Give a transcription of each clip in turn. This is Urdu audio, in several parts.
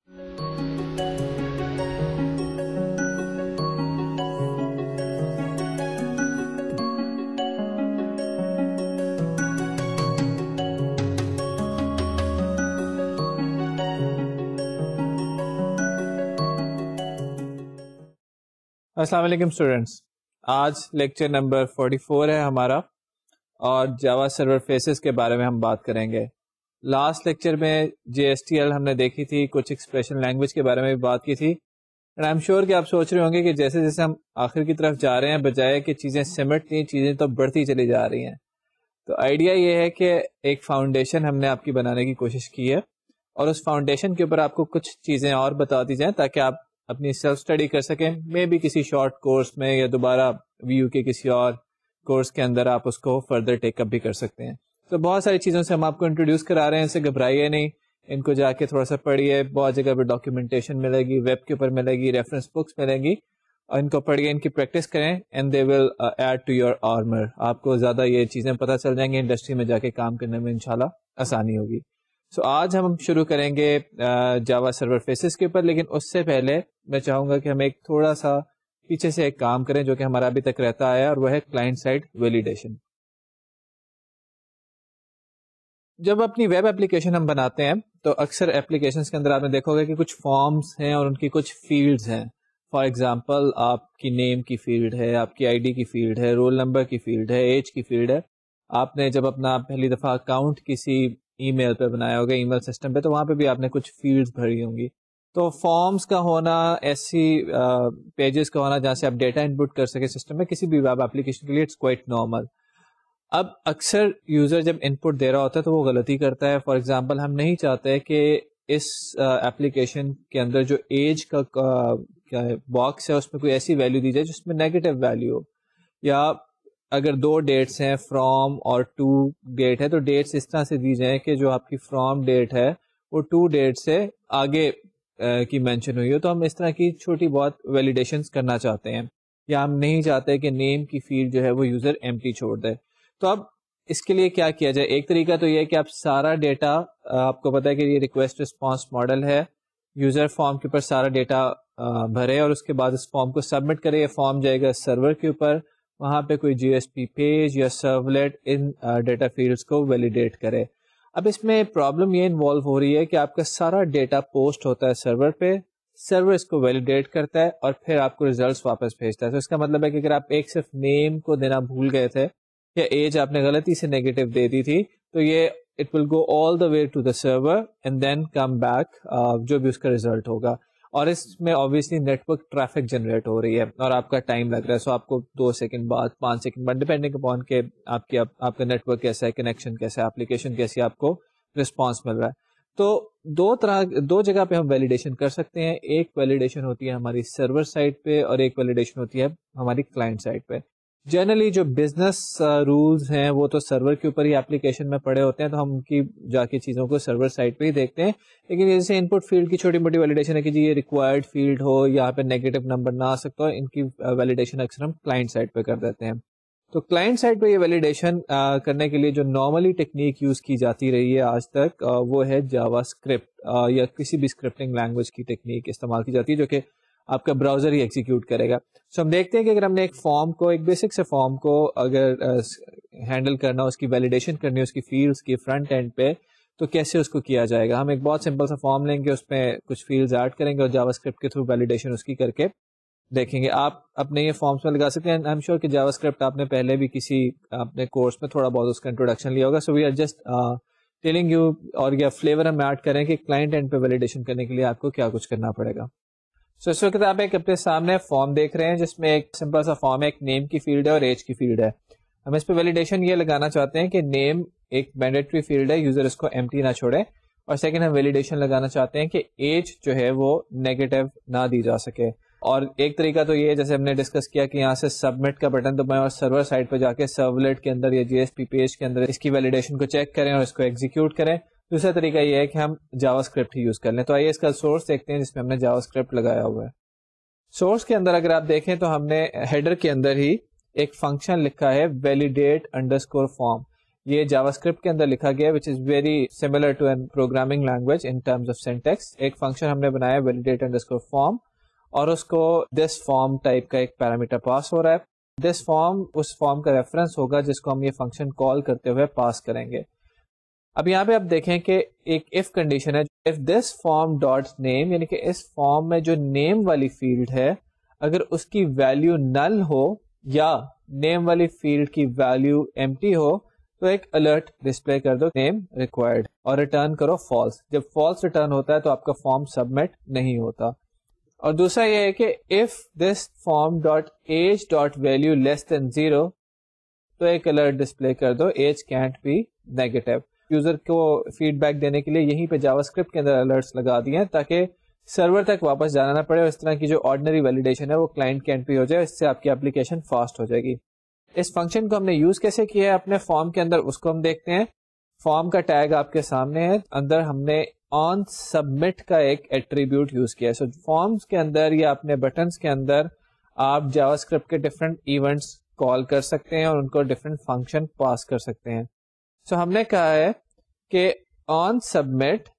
السلام علیکم اسٹوڈینٹس، آج لیکچر نمبر 44 ہے ہمارا، اور جاوا سرور فیسز کے بارے میں ہم بات کریں گے. لاسٹ لیکچر میں JSTL ہم نے دیکھی تھی، کچھ ایکسپریشن لینگویج کے بارے میں بھی بات کی تھی. اینڈ آئی ایم شیور کہ آپ سوچ رہے ہوں گے کہ جیسے جیسے ہم آخر کی طرف جا رہے ہیں، بجائے کہ چیزیں سمٹتی ہیں، چیزیں تو بڑھتی چلی جا رہی ہیں. تو آئیڈیا یہ ہے کہ ایک فاؤنڈیشن ہم نے آپ کی بنانے کی کوشش کی ہے، اور اس فاؤنڈیشن کے اوپر آپ کو کچھ چیزیں اور بتا دی جائیں تاکہ آپ اپنی سیلف اسٹڈی کر سکیں. میں بھی کسی شارٹ کورس میں یا دوبارہ VU کے کسی اور کورس کے اندر آپ اس کو فردر ٹیک اپ بھی کر سکتے ہیں. تو بہت ساری چیزوں سے ہم آپ کو انٹروڈیوس کرا رہے ہیں، اسے گھبرائیے نہیں، ان کو جا کے تھوڑا سا پڑھیے. بہت جگہ پہ ڈاکیومنٹیشن ملے گی، ویب کے اوپر ملے گی، ریفرنس بکس ملیں گی، اور ان کو پڑھیے، ان کی پریکٹس کریں، and they will add to your armour. آپ کو زیادہ یہ چیزیں پتہ چل جائیں گی، انڈسٹری میں جا کے کام کرنے میں انشاءاللہ آسانی ہوگی. سو آج ہم شروع کریں گے جاوا سرور فیسز کے اوپر، لیکن اس سے پہلے میں چاہوں گا کہ ہم ایک تھوڑا سا پیچھے سے ایک کام کریں جو کہ ہمارا ابھی تک رہتا ہے، اور وہ ہے کلائنٹ سائڈ ویلیڈیشن. جب اپنی ویب اپلیکیشن ہم بناتے ہیں تو اکثر اپلیکیشنز کے اندر آپ نے دیکھو گے کہ کچھ فارمز ہیں اور ان کی کچھ فیلڈز ہیں. فار ایگزامپل آپ کی نیم کی فیلڈ ہے، آپ کی ID کی فیلڈ ہے، رول نمبر کی فیلڈ ہے، ایج کی فیلڈ ہے. آپ نے جب اپنا پہلی دفعہ اکاؤنٹ کسی ای میل پہ بنایا ہوگا، ای میل سسٹم پہ، تو وہاں پہ بھی آپ نے کچھ فیلڈز بھری ہوں گی. تو فارمز کا ہونا، ایسی پیجز کا ہونا جہاں سے آپ ڈیٹا انپٹ کر سکے سسٹم میں، کسی بھی ویب اپلیکیشن کے لیے اٹس کوائٹ نارمل. اب اکثر یوزر جب انپٹ دے رہا ہوتا ہے تو وہ غلطی کرتا ہے. فار ایگزامپل ہم نہیں چاہتے کہ اس ایپلیکیشن کے اندر جو ایج کا باکس ہے اس میں کوئی ایسی ویلیو دی جائے جس میں نیگیٹو ویلیو ہو، یا اگر 2 ڈیٹس ہیں، فرام اور ٹو ڈیٹ ہے، تو ڈیٹس اس طرح سے دی جائیں کہ جو آپ کی فرام ڈیٹ ہے وہ 2 ڈیٹ سے آگے کی مینشن ہوئی ہو. تو ہم اس طرح کی چھوٹی بہت ویلیڈیشنز کرنا چاہتے ہیں، یا ہم نہیں چاہتے کہ نیم کی فیلڈ جو ہے وہ یوزر ایمٹی چھوڑ دے. تو اب اس کے لیے کیا کیا جائے؟ ایک طریقہ تو یہ ہے کہ آپ سارا ڈیٹا، آپ کو پتا ہے کہ یہ ریکویسٹ رسپانس ماڈل ہے، یوزر فارم کے اوپر سارا ڈیٹا بھرے، اور اس کے بعد اس فارم کو سبمٹ کرے. یہ فارم جائے گا سرور کے اوپر، وہاں پہ کوئی GSP پیج یا سرولیٹ ان ڈیٹا فیلڈز کو ویلیڈیٹ کرے. اب اس میں پرابلم یہ انوالو ہو رہی ہے کہ آپ کا سارا ڈیٹا پوسٹ ہوتا ہے سرور پہ، سرور اس کو ویلیڈیٹ کرتا ہے اور پھر آپ کو ریزلٹس واپس بھیجتا ہے. تو اس کا مطلب ہے کہ اگر آپ ایک صرف نیم کو دینا بھول گئے تھے یا ایج آپ نے غلطی سے نیگیٹو دے دی تھی، تو یہ it will go all the way to the server and then come back جو بھی اس کا ریزلٹ ہوگا. اور اس میں obviously network traffic generate ہو رہی ہے اور آپ کا ٹائم لگ رہا ہے. سو آپ کو 2 سیکنڈ بعد، 5 سیکنڈ بعد، ڈیپینڈنگ اپون کہ آپ کا نیٹ ورک کیسا ہے، کنیکشن کیسا ہے، اپلیکیشن کیسی، آپ کو رسپانس مل رہا ہے. تو 2 جگہ پہ ہم ویلیڈیشن کر سکتے ہیں. ایک ویلیڈیشن ہوتی ہے ہماری سرور سائٹ پہ، اور ایک ویلیڈیشن ہوتی ہے ہماری کلائنٹ سائٹ پہ. جنرلی جو بزنس رولز ہیں وہ تو سرور کے اوپر ہی اپلیکیشن میں پڑے ہوتے ہیں، تو ہم ان کی جا کے چیزوں کو سرور سائٹ پہ ہی دیکھتے ہیں. لیکن جیسے ان پٹ فیلڈ کی چھوٹی موٹی ویلیڈیشن ہے کہ جی یہ ریکوائرڈ فیلڈ ہو، یہاں پہ نیگیٹو نمبر نہ آ سکتا ہو، ان کی ویلیڈیشن اکثر ہم کلائنٹ سائٹ پہ کر دیتے ہیں. تو کلائنٹ سائٹ پہ یہ ویلیڈیشن کرنے کے لیے جو نارملی ٹیکنیک یوز کی جاتی رہی ہے آج تک، وہ ہے جاوا اسکرپٹ، یا کسی بھی اسکرپٹنگ لینگویج کی ٹیکنیک استعمال کی جاتی ہے جو کہ آپ کا براؤزر ہی ایگزیکیوٹ کرے گا. سو ہم دیکھتے ہیں کہ اگر ہم نے ایک فارم کو، ایک بیسک سے فارم کو اگر ہینڈل کرنا، اس کی ویلیڈیشن کرنی ہے اس کی فیلڈز کی فرنٹ اینڈ پہ، تو کیسے اس کو کیا جائے گا؟ ہم ایک بہت سمپل سا فارم لیں گے، اس میں کچھ فیلڈز ایڈ کریں گے اور جاوا اسکرپٹ کے تھرو ویلیڈیشن اس کی کر کے دیکھیں گے. آپ اپنے یہ فارمس میں لگا سکتے ہیں. آئی ایم شیور کہ جاوا اسکرپٹ آپ نے پہلے بھی کسی اپنے کورس میں تھوڑا بہت اس کا انٹروڈکشن لیا ہوگا. So we are just telling you, اور یہ فلیور ہم ایڈ کریں کہ کلائنٹ اینڈ پہ ویلیڈیشن کرنے کے لیے آپ کو کیا کچھ کرنا پڑے گا. سو اس وقت آپ ایک اپنے سامنے فارم دیکھ رہے ہیں جس میں ایک سمپل سا فارم ہے، ایک نیم کی فیلڈ ہے اور ایج کی فیلڈ ہے. ہم اس پہ ویلیڈیشن یہ لگانا چاہتے ہیں کہ نیم ایک مینڈیٹری فیلڈ ہے، یوزر اس کو ایمٹی نہ چھوڑے. اور سیکنڈ ہم ویلیڈیشن لگانا چاہتے ہیں کہ ایج جو ہے وہ نیگیٹو نہ دی جا سکے. اور ایک طریقہ تو یہ ہے جیسے ہم نے ڈسکس کیا کہ یہاں سے سبمٹ کا بٹن دبائیں اور سرور سائٹ پہ جا کے سرولیٹ کے اندر یا GSP پیج کے اندر اس کی ویلیڈیشن کو چیک کریں اور اس کو ایگزیکیوٹ کریں. دوسرا طریقہ یہ ہے کہ ہم جاوا اسکرپٹ ہی یوز کر لیں. تو آئیے اس کا سورس دیکھتے ہیں جس میں ہم نے جاوا اسکرپٹ لگایا ہوا ہے. سورس کے اندر اگر آپ دیکھیں تو ہم نے ہیڈر کے اندر ہی ایک فنکشن لکھا ہے ویلیڈیٹ انڈرسکور فارم. یہ جاوا اسکرپٹ کے اندر لکھا گیا which is very similar to an programming language in terms of syntax. ایک فنکشن ہم نے بنایا ویلیڈیٹ انڈرسکور فارم اور اس کو دس فارم ٹائپ کا ایک پیرامیٹر پاس ہو رہا ہے. دس فارم اس فارم کا ریفرنس ہوگا جس کو ہم یہ فنکشن کال کرتے ہوئے پاس کریں گے. اب یہاں پہ آپ دیکھیں کہ ایک اف کنڈیشن ہے, if this form dot name, یعنی کہ اس فارم میں جو نیم والی فیلڈ ہے اگر اس کی ویلیو نل ہو یا نیم والی فیلڈ کی ویلیو ایمٹی ہو تو ایک الرٹ ڈسپلے کر دو نیم ریکوائرڈ اور ریٹرن کرو فالس. جب فالس ریٹرن ہوتا ہے تو آپ کا فارم سبمٹ نہیں ہوتا. اور دوسرا یہ ہے کہ if this form dot age dot value less than 0 تو ایک الرٹ ڈسپلے کر دو age can't be negative. User کو فیڈ بیک دینے کے لیے یہیں پہ جاوا اسکرپٹ کے اندر الرٹس لگا دیے ہیں تاکہ سرور تک واپس جانا نہ پڑے اور اس طرح کی جو آرڈنری ویلیڈیشن ہے وہ کلائنٹ کینٹ پہ ہو جائے. اس سے آپ کی اپلیکیشن فاسٹ ہو جائے گی. اس فنکشن کو ہم نے یوز کیسے کیا ہے اپنے فارم کے اندر اس کو ہم دیکھتے ہیں. فارم کا ٹیگ آپ کے سامنے ہے, اندر ہم نے آن سبمٹ کا ایک ایٹریبیوٹ یوز کیا ہے. سو فارمز کے اندر یا اپنے بٹنس کے اندر آپ جاوا اسکرپٹ کے ڈفرینٹ ایونٹس کال کر سکتے ہیں اور ان کو ڈفرینٹ فنکشن پاس کر سکتے ہیں. سو ہم نے کہا ہے کہ on submit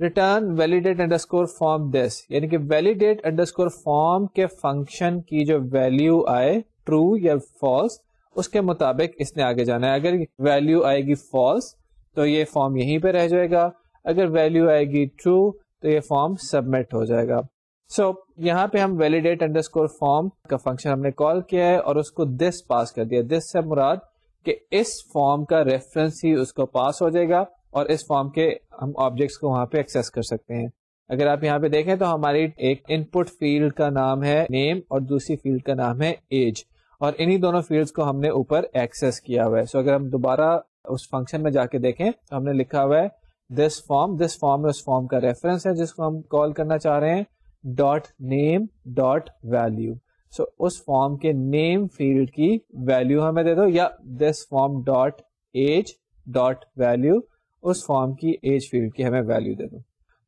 return validate underscore form this, یعنی کہ ویلیڈیٹ انڈرسکور فارم کے فنکشن کی جو ویلیو آئے ٹرو یا فالس اس کے مطابق اس نے آگے جانا ہے. اگر ویلیو آئے گی فالس تو یہ فارم یہیں پہ رہ جائے گا, اگر ویلیو آئے گی ٹرو تو یہ فارم سبمٹ ہو جائے گا. سو یہاں پہ ہم ویلیڈیٹ انڈرسکور فارم کا فنکشن ہم نے کال کیا ہے اور اس کو دس پاس کر دیا. دس سے مراد کہ اس فارم کا ریفرنس ہی اس کو پاس ہو جائے گا اور اس فارم کے ہم آبجیکٹس کو وہاں پہ ایکسس کر سکتے ہیں. اگر آپ یہاں پہ دیکھیں تو ہماری ایک ان پٹ فیلڈ کا نام ہے نیم اور دوسری فیلڈ کا نام ہے ایج, اور انہی دونوں فیلڈز کو ہم نے اوپر ایکسس کیا ہوا ہے. سو اگر ہم دوبارہ اس فنکشن میں جا کے دیکھیں تو ہم نے لکھا ہوا ہے دس فارم میں اس فارم کا ریفرنس ہے جس کو ہم کال کرنا چاہ رہے ہیں dot name dot value. So اس فارم کے نیم فیلڈ کی ویلو ہمیں دے دو, یا this form dot age dot value اس فارم کی ایج فیلڈ کی ہمیں ویلو دے دو.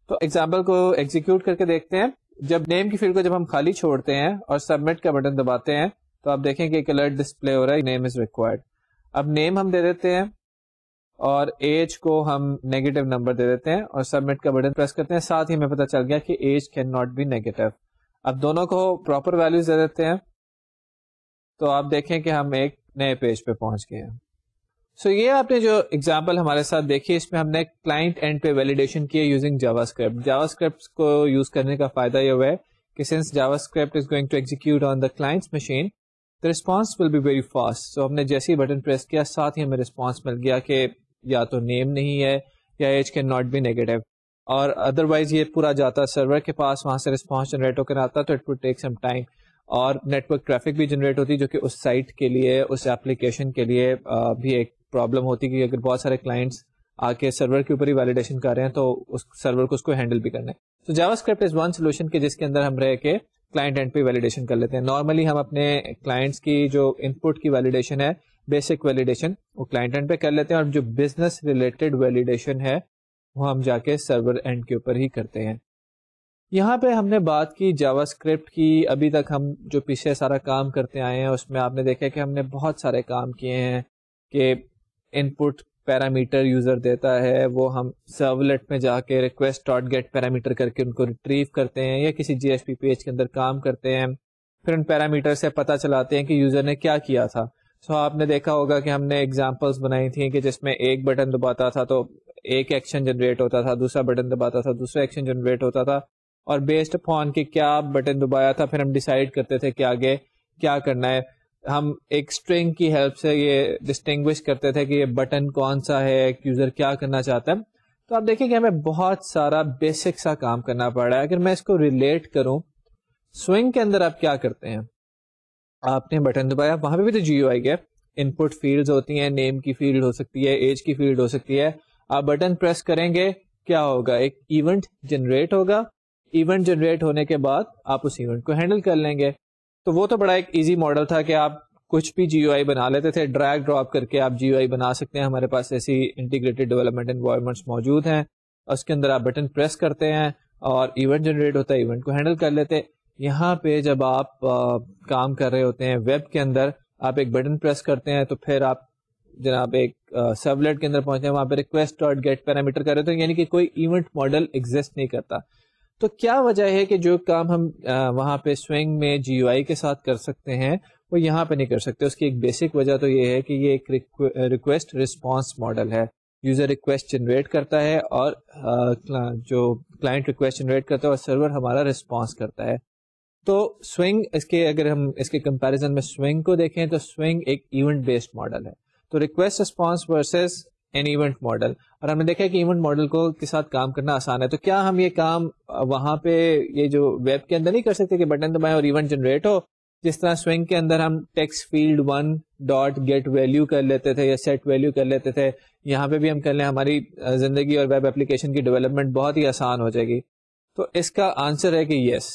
تو ایگزامپل کو ایگزیکیوٹ کر کے دیکھتے ہیں. جب نیم کی فیلڈ کو جب ہم خالی چھوڑتے ہیں اور سبمٹ کا بٹن دباتے ہیں تو آپ دیکھیں کہ ایک الرٹ ڈسپلے ہو رہا ہے نیم از ریکوائرڈ. اب نیم ہم دے دیتے ہیں اور ایج کو ہم نیگیٹو نمبر دے دیتے ہیں اور سبمٹ کا بٹن پریس کرتے ہیں. ساتھ ہی ہمیں پتہ چل گیا کہ age can not be negative. اب دونوں کو پراپر ویلوز دے دیتے ہیں تو آپ دیکھیں کہ ہم ایک نئے پیج پہ پہنچ گئے ہیں. سو یہ آپ نے جو ایگزامپل ہمارے ساتھ دیکھی اس میں ہم نے کلائنٹ اینڈ پہ ویلیڈیشن کی using JavaScript. JavaScript کو یوز کرنے کا فائدہ یہ ہوا ہے کہ since JavaScript is going to execute on the client's machine the response will be very fast. So ہم نے جیسے ہی بٹن پریس کیا ساتھ ہی ہمیں رسپانس مل گیا کہ یا تو نیم نہیں ہے یا age can not be negative, اور ادروائز یہ پورا جاتا سرور کے پاس, وہاں سے رسپانس جنریٹ ہو کر آتا تو it would take some time, اور نیٹ ورک ٹریفک بھی جنریٹ ہوتی جو کہ اس سائٹ کے لیے اس ایپلیکیشن کے لیے بھی ایک پرابلم ہوتی کہ اگر بہت سارے کلائنٹس آ کے سرور کے اوپر ہی ویلیڈیشن کر رہے ہیں تو اس سرور کو اس کو ہینڈل بھی کرنا ہے. تو جاوا اسکرپٹ از ون سولوشن کہ جس کے اندر ہم رہ کے کلائنٹ اینڈ پہ ویلیڈیشن کر لیتے ہیں. نارملی ہم اپنے کلائنٹس کی جو ان پٹ کی ویلیڈیشن ہے بیسک ویلیڈیشن وہ کلائنٹ اینڈ پہ کر لیتے ہیں, اور جو بزنس ریلیٹڈ ویلیڈیشن ہے وہ ہم جا کے سرور اینڈ کے اوپر ہی کرتے ہیں. یہاں پہ ہم نے بات کی جاوا اسکرپٹ کی. ابھی تک ہم جو پیچھے سارا کام کرتے آئے ہیں اس میں آپ نے دیکھا کہ ہم نے بہت سارے کام کیے ہیں کہ ان پٹ پیرامیٹر یوزر دیتا ہے وہ ہم سرورلیٹ میں جا کے ریکویسٹ ڈاٹ گیٹ پیرامیٹر کر کے ان کو ریٹریو کرتے ہیں, یا کسی جی ایس پی پیج کے اندر کام کرتے ہیں, پھر ان پیرامیٹر سے پتہ چلاتے ہیں کہ یوزر نے کیا کیا تھا. سو آپ نے دیکھا ہوگا کہ ہم نے ایگزامپلس بنائی تھیں کہ جس میں ایک بٹن دباتا تھا تو ایک ایکشن جنریٹ ہوتا تھا, دوسرا بٹن دباتا تھا دوسرا ایکشن جنریٹ ہوتا تھا, اور بیسڈ اپون کہ کیا بٹن دبایا تھا پھر ہم ڈیسائیڈ کرتے تھے کہ آگے کیا کرنا ہے. ہم ایک اسٹرنگ کی ہیلپ سے یہ ڈسٹنگوش کرتے تھے کہ یہ بٹن کون سا ہے, یوزر کیا کرنا چاہتا ہے. تو آپ دیکھیں کہ ہمیں بہت سارا بیسک سا کام کرنا پڑ رہا ہے. اگر میں اس کو ریلیٹ کروں سوئنگ کے اندر آپ کیا کرتے ہیں, آپ نے بٹن دبایا, وہاں پہ بھی تو جی یو آئی گیا, ان پٹ فیلڈز ہوتی ہیں, نیم کی فیلڈ ہو سکتی ہے, ایج کی فیلڈ ہو سکتی ہے. آپ بٹن پریس کریں گے کیا ہوگا, ایک ایونٹ جنریٹ ہوگا, ایونٹ جنریٹ ہونے کے بعد آپ اس ایونٹ کو ہینڈل کر لیں گے. تو وہ تو بڑا ایک ایزی ماڈل تھا کہ آپ کچھ بھی جی یو آئی بنا لیتے تھے, ڈریگ ڈراپ کر کے آپ جی یو آئی بنا سکتے ہیں. ہمارے پاس ایسی انٹیگریٹڈ ڈیولپمنٹ انوائرمنٹس موجود ہیں, اس کے اندر آپ بٹن پریس کرتے ہیں اور ایونٹ جنریٹ ہوتا ہے, ایونٹ کو ہینڈل کر لیتے. یہاں پہ جب آپ کام کر رہے ہوتے ہیں ویب کے اندر, آپ ایک بٹن پریس کرتے ہیں تو پھر آپ جناب ایک سرولیٹ کے اندر پہنچے ہیں وہاں پہ ریکویسٹ ڈاٹ گیٹ پیرامیٹر کر رہے تو یعنی کہ کوئی ایونٹ ماڈل ایگزسٹ نہیں کرتا. تو کیا وجہ ہے کہ جو کام ہم وہاں پہ سوئنگ میں جی یو آئی کے ساتھ کر سکتے ہیں وہ یہاں پہ نہیں کر سکتے؟ اس کی ایک بیسک وجہ تو یہ ہے کہ یہ ایک ریکویسٹ رسپانس ماڈل ہے. یوزر ریکویسٹ جنریٹ کرتا ہے اور جو کلائنٹ ریکویسٹ جنریٹ کرتا ہے اور سرور ہمارا رسپانس کرتا ہے. تو سوئنگ اس کے اگر ہم اس کے کمپیریزن میں سوئنگ کو دیکھیں تو سوئنگ ایک ایونٹ بیسڈ ماڈل ہے. تو request response versus an event model, اور ہم نے دیکھا کہ ایونٹ ماڈل کو کے ساتھ کام کرنا آسان ہے. تو کیا ہم یہ کام وہاں پہ یہ جو ویب کے اندر نہیں کر سکتے کہ بٹن دبائیں اور ایونٹ جنریٹ ہو؟ جس طرح سوئنگ کے اندر ہم text field 1 dot get value کر لیتے تھے یا سیٹ ویلیو کر لیتے تھے, یہاں پہ بھی ہم کر لیں, ہماری زندگی اور ویب اپلیکیشن کی ڈیولپمنٹ بہت ہی آسان ہو جائے گی. تو اس کا آنسر ہے کہ یس.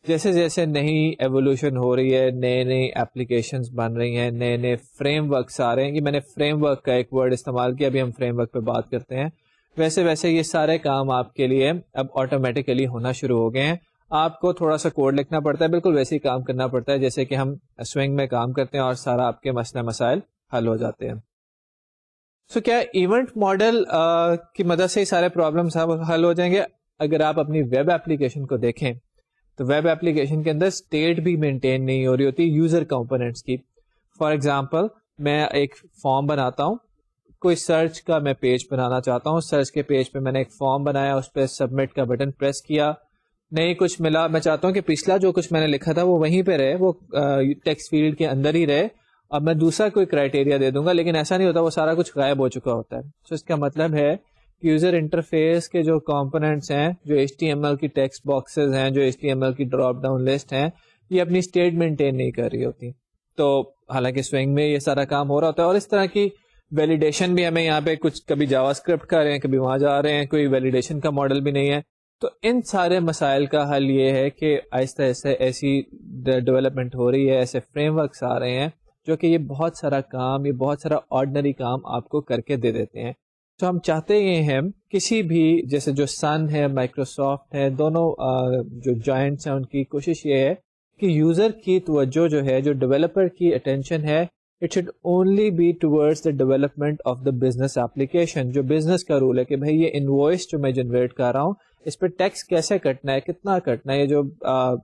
جیسے جیسے نئی ایوولوشن ہو رہی ہے, نئے نئی اپلیکیشنز بن رہی ہیں, نئے نئے فریم ورکس آ رہے ہیں, کہ میں نے فریم ورک کا ایک ورڈ استعمال کیا, ابھی ہم فریم ورک پہ بات کرتے ہیں, ویسے ویسے یہ سارے کام آپ کے لیے اب آٹومیٹیکلی ہونا شروع ہو گئے ہیں. آپ کو تھوڑا سا کوڈ لکھنا پڑتا ہے, بالکل ویسے ہی کام کرنا پڑتا ہے جیسے کہ ہم سوئنگ میں کام کرتے ہیں, اور سارا آپ کے مسئلہ مسائل حل ہو جاتے ہیں. سو کیا ایونٹ ماڈل کی مدد سے ہی سارے پرابلمس حل ہو جائیں گے؟ اگر آپ اپنی ویب اپلیکیشن کو دیکھیں تو ویب اپلیکیشن کے اندر اسٹیٹ بھی مینٹین نہیں ہو رہی ہوتی یوزر کمپوننٹس کی. فار ایگزامپل میں ایک فارم بناتا ہوں, کوئی سرچ کا میں پیج بنانا چاہتا ہوں, سرچ کے پیج پہ میں نے ایک فارم بنایا, اس پہ سبمٹ کا بٹن پریس کیا, نہیں کچھ ملا, میں چاہتا ہوں کہ پچھلا جو کچھ میں نے لکھا تھا وہ وہیں پہ رہے, وہ ٹیکسٹ فیلڈ کے اندر ہی رہے, اب میں دوسرا کوئی کرائٹیریا دے دوں گا, لیکن ایسا نہیں ہوتا, وہ سارا کچھ غائب ہو چکا ہوتا ہے. تو اس کا مطلب ہے کہ یوزر انٹرفیس کے جو کمپوننٹس ہیں, جو HTML کی ٹیکسٹ باکسز ہیں, جو HTML کی ڈراپ ڈاؤن لسٹ ہیں, یہ اپنی اسٹیٹ مینٹین نہیں کر رہی ہوتی. تو حالانکہ سوئنگ میں یہ سارا کام ہو رہا ہوتا ہے, اور اس طرح کی ویلیڈیشن بھی ہمیں یہاں پہ کچھ کبھی جاوا اسکرپٹ کر رہے ہیں, کبھی وہاں جا رہے ہیں, کوئی ویلیڈیشن کا ماڈل بھی نہیں ہے. تو ان سارے مسائل کا حل یہ ہے کہ آہستہ آہستہ ایسی ڈیولپمنٹ ہو رہی ہے, ایسے فریم ورکس آ رہے ہیں جو کہ یہ بہت سارا کام, یہ بہت سارا آرڈنری کام آپ کو کر کے دے دیتے ہیں. تو ہم چاہتے یہ ہیں کسی بھی, جیسے جو سن ہے, مائکروسافٹ ہے, دونوں جو جائنٹس ہیں, ان کی کوشش یہ ہے کہ یوزر کی توجہ جو ہے, جو ڈیولپر کی اٹینشن ہے, it should only be towards the development of the business application. جو بزنس کا رول ہے کہ بھائی یہ انوائس جو میں جنریٹ کر رہا ہوں, اس پہ ٹیکس کیسے کٹنا ہے, کتنا کٹنا ہے, یہ جو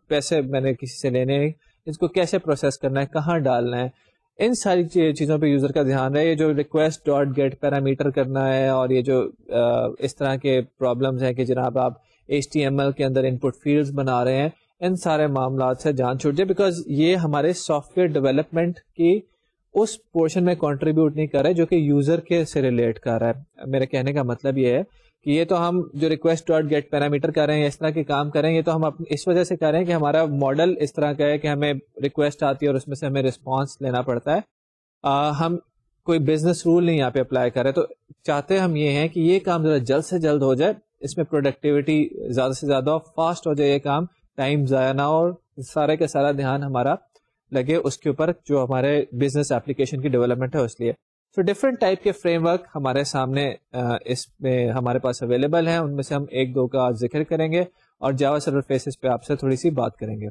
پیسے میں نے کسی سے لینے ہیں اس کو کیسے پروسیس کرنا ہے, کہاں ڈالنا ہے, ان ساری چیزوں پہ یوزر کا دھیان رہے. یہ جو ریکویسٹ ڈاٹ گیٹ پیرامیٹر کرنا ہے, اور یہ جو اس طرح کے پرابلمز ہیں کہ جناب آپ HTML کے اندر ان پٹ فیلڈز بنا رہے ہیں, ان سارے معاملات سے جان چھوٹ جائے, بیکاز یہ ہمارے سافٹ ویئر ڈیولپمنٹ کی اس پورشن میں کنٹریبیوٹ نہیں کر رہا ہے جو کہ یوزر کے سے ریلیٹ کر رہا ہے. میرے کہنے کا مطلب یہ ہے کہ یہ تو ہم جو ریکویسٹ ڈاٹ گیٹ پیرامیٹر کر رہے ہیں, اس طرح کے کام کر رہے ہیں, یہ تو ہم اس وجہ سے کر رہے ہیں کہ ہمارا ماڈل اس طرح کا ہے کہ ہمیں ریکویسٹ آتی ہے اور اس میں سے ہمیں رسپانس لینا پڑتا ہے. ہم کوئی بزنس رول نہیں یہاں پہ اپلائی کر رہے. تو چاہتے ہم یہ ہیں کہ یہ کام ذرا جلد سے جلد ہو جائے, اس میں پروڈکٹیوٹی زیادہ سے زیادہ ہو, فاسٹ ہو جائے یہ کام, ٹائم ضائع نہ ہو, سارے کا سارا دھیان ہمارا لگے اس کے اوپر جو ہمارے بزنس ایپلیکیشن کی ڈیولپمنٹ ہے اس لیے. تو ڈفرینٹ ٹائپ کے فریم ورک ہمارے سامنے اس میں ہمارے پاس اویلیبل ہیں, ان میں سے ہم ایک دو کا ذکر کریں گے اور جاوا سرور فیسز پہ آپ سے تھوڑی سی بات کریں گے.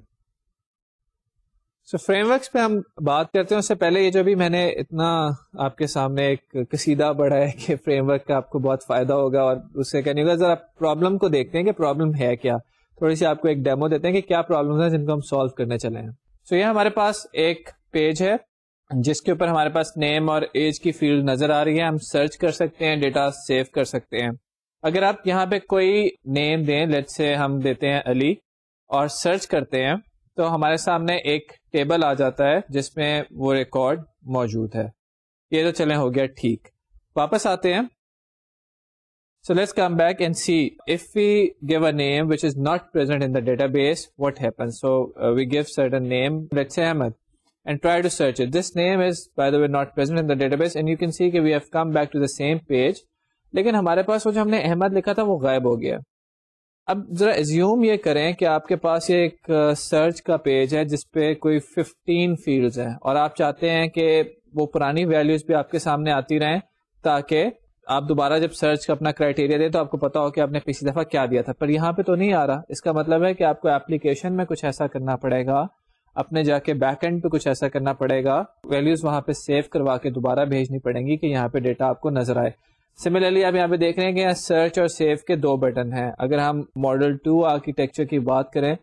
سو فریم ورکس پہ ہم بات کرتے ہیں, اس سے پہلے یہ جو بھی میں نے اتنا آپ کے سامنے ایک قصیدہ پڑھا ہے کہ فریم ورک کا آپ کو بہت فائدہ ہوگا, اور اس سے کہنے کا ذرا پرابلم کو دیکھتے ہیں کہ پرابلم ہے کیا. تھوڑی سی آپ کو ایک ڈیمو دیتے ہیں کہ کیا پرابلمس ہیں جن کو ہم سالو کرنے چلے ہیں. سو یہ ہمارے پاس ایک پیج ہے جس کے اوپر ہمارے پاس نیم اور ایج کی فیلڈ نظر آ رہی ہے. ہم سرچ کر سکتے ہیں, ڈیٹا سیو کر سکتے ہیں. اگر آپ یہاں پہ کوئی نیم دیں, لیٹ سے ہم دیتے ہیں علی, اور سرچ کرتے ہیں تو ہمارے سامنے ایک ٹیبل آ جاتا ہے جس میں وہ ریکارڈ موجود ہے. یہ تو چلیں ہو گیا ٹھیک. واپس آتے ہیں. So let's come back and see if we give a name which is not present in the database, what happens. So we give certain name, let's say Ahmed, and try to search it. This name is by the way not present in the database, and you can see that we have come back to the same page. لیکن ہمارے پاس وہ جو ہم نے احمد لکھا تھا وہ غائب ہو گیا. اب ذرا ایزیوم یہ کریں کہ آپ کے پاس یہ ایک سرچ کا پیج ہے جس پہ کوئی 15 فیلڈز ہیں, اور آپ چاہتے ہیں کہ وہ پرانی ویلیوز بھی آپ کے سامنے آتی رہیں تاکہ آپ دوبارہ جب سرچ کا اپنا کرائٹیریا دیں تو آپ کو پتا ہو کہ آپ نے پچھلی دفعہ کیا دیا تھا. پر یہاں پہ تو نہیں آ رہا. اس کا مطلب ہے کہ آپ کو ایپلیکیشن میں کچھ ایسا کرنا پڑے گا, اپنے جا کے بیک اینڈ پہ کچھ ایسا کرنا پڑے گا, ویلیوز وہاں پہ سیو کروا کے دوبارہ بھیجنی پڑیں گی کہ یہاں پہ ڈیٹا آپ کو نظر آئے. سملرلی آپ یہاں پہ دیکھ رہے ہیں کہ یہاں سرچ اور سیو کے 2 بٹن ہیں. اگر ہم ماڈل 2 آرکیٹیکچر کی بات کریں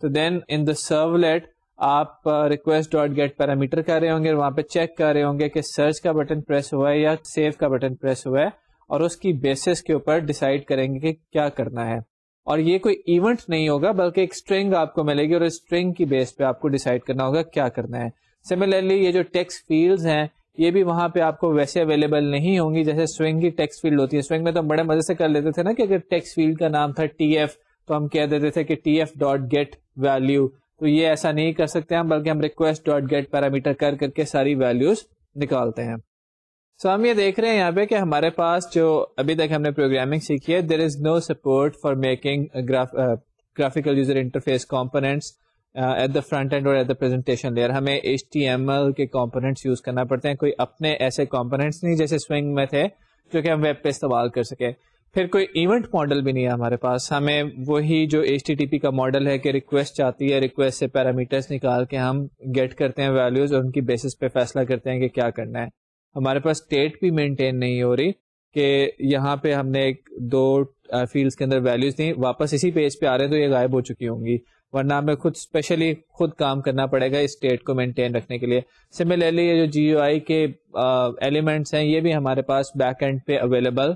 تو دین ان دا سرولیٹ آپ ریکویسٹ ڈاٹ گیٹ پیرامیٹر کر رہے ہوں گے, وہاں پہ چیک کر رہے ہوں گے کہ سرچ کا بٹن پریس ہوا ہے یا سیو کا بٹن پریس ہوا ہے, اور اس کی بیسس کے اوپر ڈیسائیڈ کریں گے کہ کیا کرنا ہے. اور یہ کوئی ایونٹ نہیں ہوگا بلکہ ایک اسٹرنگ آپ کو ملے گی اور اسٹرنگ کی بیس پہ آپ کو ڈیسائیڈ کرنا ہوگا کیا کرنا ہے. سملرلی یہ جو ٹیکسٹ فیلڈز ہیں یہ بھی وہاں پہ آپ کو ویسے اویلیبل نہیں ہوں گی جیسے سوئنگ کی ٹیکسٹ فیلڈ ہوتی ہے. سوئنگ میں تو ہم بڑے مزے سے کر لیتے تھے نا کہ اگر ٹیکسٹ فیلڈ کا نام تھا ٹی ایف تو ہم کہہ دیتے تھے کہ T F dot get value. تو یہ ایسا نہیں کر سکتے ہم, بلکہ ہم ریکویسٹ ڈاٹ گیٹ پیرامیٹر کر کے ساری ویلوز نکالتے ہیں. سو ہم یہ دیکھ رہے ہیں یہاں پہ کہ ہمارے پاس جو ابھی تک ہم نے پروگرامنگ سیکھی ہے, there is no support for making graphical user interface components at the front end اور ایٹ دا پریزنٹیشن لیئر. ہمیں HTML کے کمپوننٹس یوز کرنا پڑتے ہیں, کوئی اپنے ایسے کمپوننٹس نہیں جیسے سوئنگ میں تھے جو کہ ہم ویب پہ استعمال کر سکیں. پھر کوئی ایونٹ ماڈل بھی نہیں ہے ہمارے پاس. ہمیں وہی جو HTTP کا ماڈل ہے کہ ریکویسٹ آتی ہے, ریکویسٹ سے پیرامیٹرس نکال کے ہم گیٹ کرتے ہیں ویلیوز اور ان کی بیسس پہ فیصلہ کرتے ہیں کہ کیا کرنا ہے. ہمارے پاس اسٹیٹ بھی مینٹین نہیں ہو رہی کہ یہاں پہ ہم نے 2 فیلڈس کے اندر ویلیوز دیں, واپس اسی پیج پہ آ رہے ہیں تو یہ غائب ہو چکی ہوں گی, ورنہ ہمیں خود کام کرنا پڑے گا اس اسٹیٹ کو مینٹین رکھنے کے لیے. سملرلی یہ جو GUI کے ایلیمنٹس ہیں یہ بھی ہمارے پاس بیک اینڈ پہ اویلیبل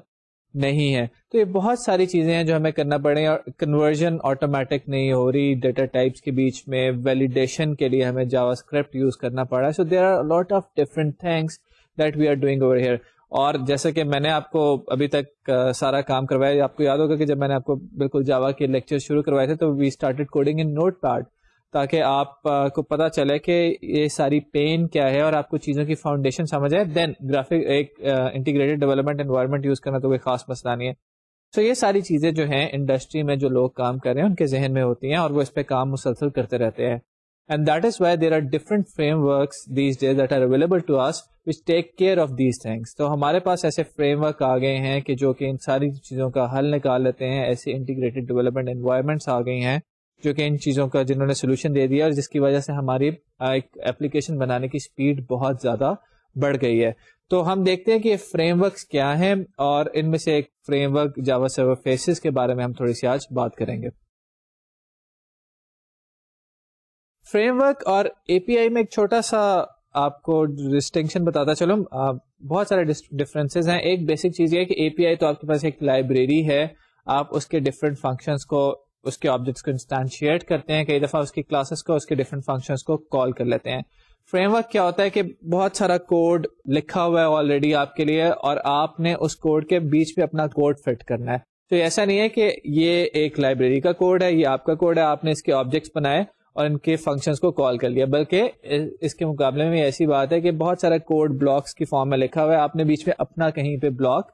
نہیں ہے. تو یہ بہت ساری چیزیں ہیں جو ہمیں کرنا پڑے, اور کنورژن آٹومیٹک نہیں ہو رہی ڈیٹا ٹائپس کے بیچ میں. ویلیڈیشن کے لیے ہمیں جاوا اسکرپٹ یوز کرنا پڑا ہے. So there are lot of different things that we are doing over here. اور جیسا کہ میں نے آپ کو ابھی تک سارا کام کروایا, آپ کو یاد ہوگا کہ جب میں نے آپ کو بالکل جاوا کے لیکچر شروع کروائے تھے تو we started coding in Notepad, تاکہ آپ کو پتا چلے کہ یہ ساری پین کیا ہے اور آپ کو چیزوں کی فاؤنڈیشن سمجھ آئے. دین گرافک ایک انٹیگریٹڈ ڈیولپمنٹ انوائرمنٹ یوز کرنا تو کوئی خاص مسئلہ نہیں ہے. سو یہ ساری چیزیں جو ہیں انڈسٹری میں جو لوگ کام کر رہے ہیں ان کے ذہن میں ہوتی ہیں اور وہ اس پہ کام مسلسل کرتے رہتے ہیں. And that is why there are different frameworks these days that are available to us which take care of these things. تو ہمارے پاس ایسے فریم ورک آ گئے ہیں کہ جو کہ ان ساری چیزوں کا حل نکال لیتے ہیں. ایسے انٹیگریٹڈ ڈیولپمنٹ انوائرمنٹس آ گئی ہیں جو کہ ان چیزوں کا جنہوں نے سولوشن دے دیا, اور جس کی وجہ سے ہماری ایک اپلیکیشن بنانے کی سپیڈ بہت زیادہ بڑھ گئی ہے. تو ہم دیکھتے ہیں کہ یہ فریم ورکس کیا ہیں, اور ان میں سے ایک فریم ورک جاوا سرور فیسز کے بارے میں ہم تھوڑی سی آج بات کریں گے. فریم ورک اور اے پی آئی میں ایک چھوٹا سا آپ کو ڈسٹنکشن بتاتا چلوں. بہت سارے ڈفرینسز ہیں. ایک بیسک چیز یہ ہے کہ اے پی آئی تو آپ کے پاس ایک لائبریری ہے, آپ اس کے ڈفرینٹ فنکشنز کو, اس کے آبجیکٹس کو انسٹانشیٹ کرتے ہیں, کئی دفعہ اس کی کلاسز کو, اس کے ڈفرینٹ فنکشنز کو کال کر لیتے ہیں. فریم ورک کیا ہوتا ہے کہ بہت سارا کوڈ لکھا ہوا ہے آلریڈی آپ کے لیے, اور آپ نے اس کوڈ کے بیچ میں اپنا کوڈ فٹ کرنا ہے. تو ایسا نہیں ہے کہ یہ ایک لائبریری کا کوڈ ہے, یہ آپ کا کوڈ ہے, آپ نے اس کے آبجیکٹس بنائے اور ان کے فنکشنز کو کال کر لیا, بلکہ اس کے مقابلے میں ایسی بات ہے کہ بہت سارا کوڈ بلاکس کی فارم میں لکھا ہوا ہے, آپ نے بیچ میں اپنا کہیں پہ بلاک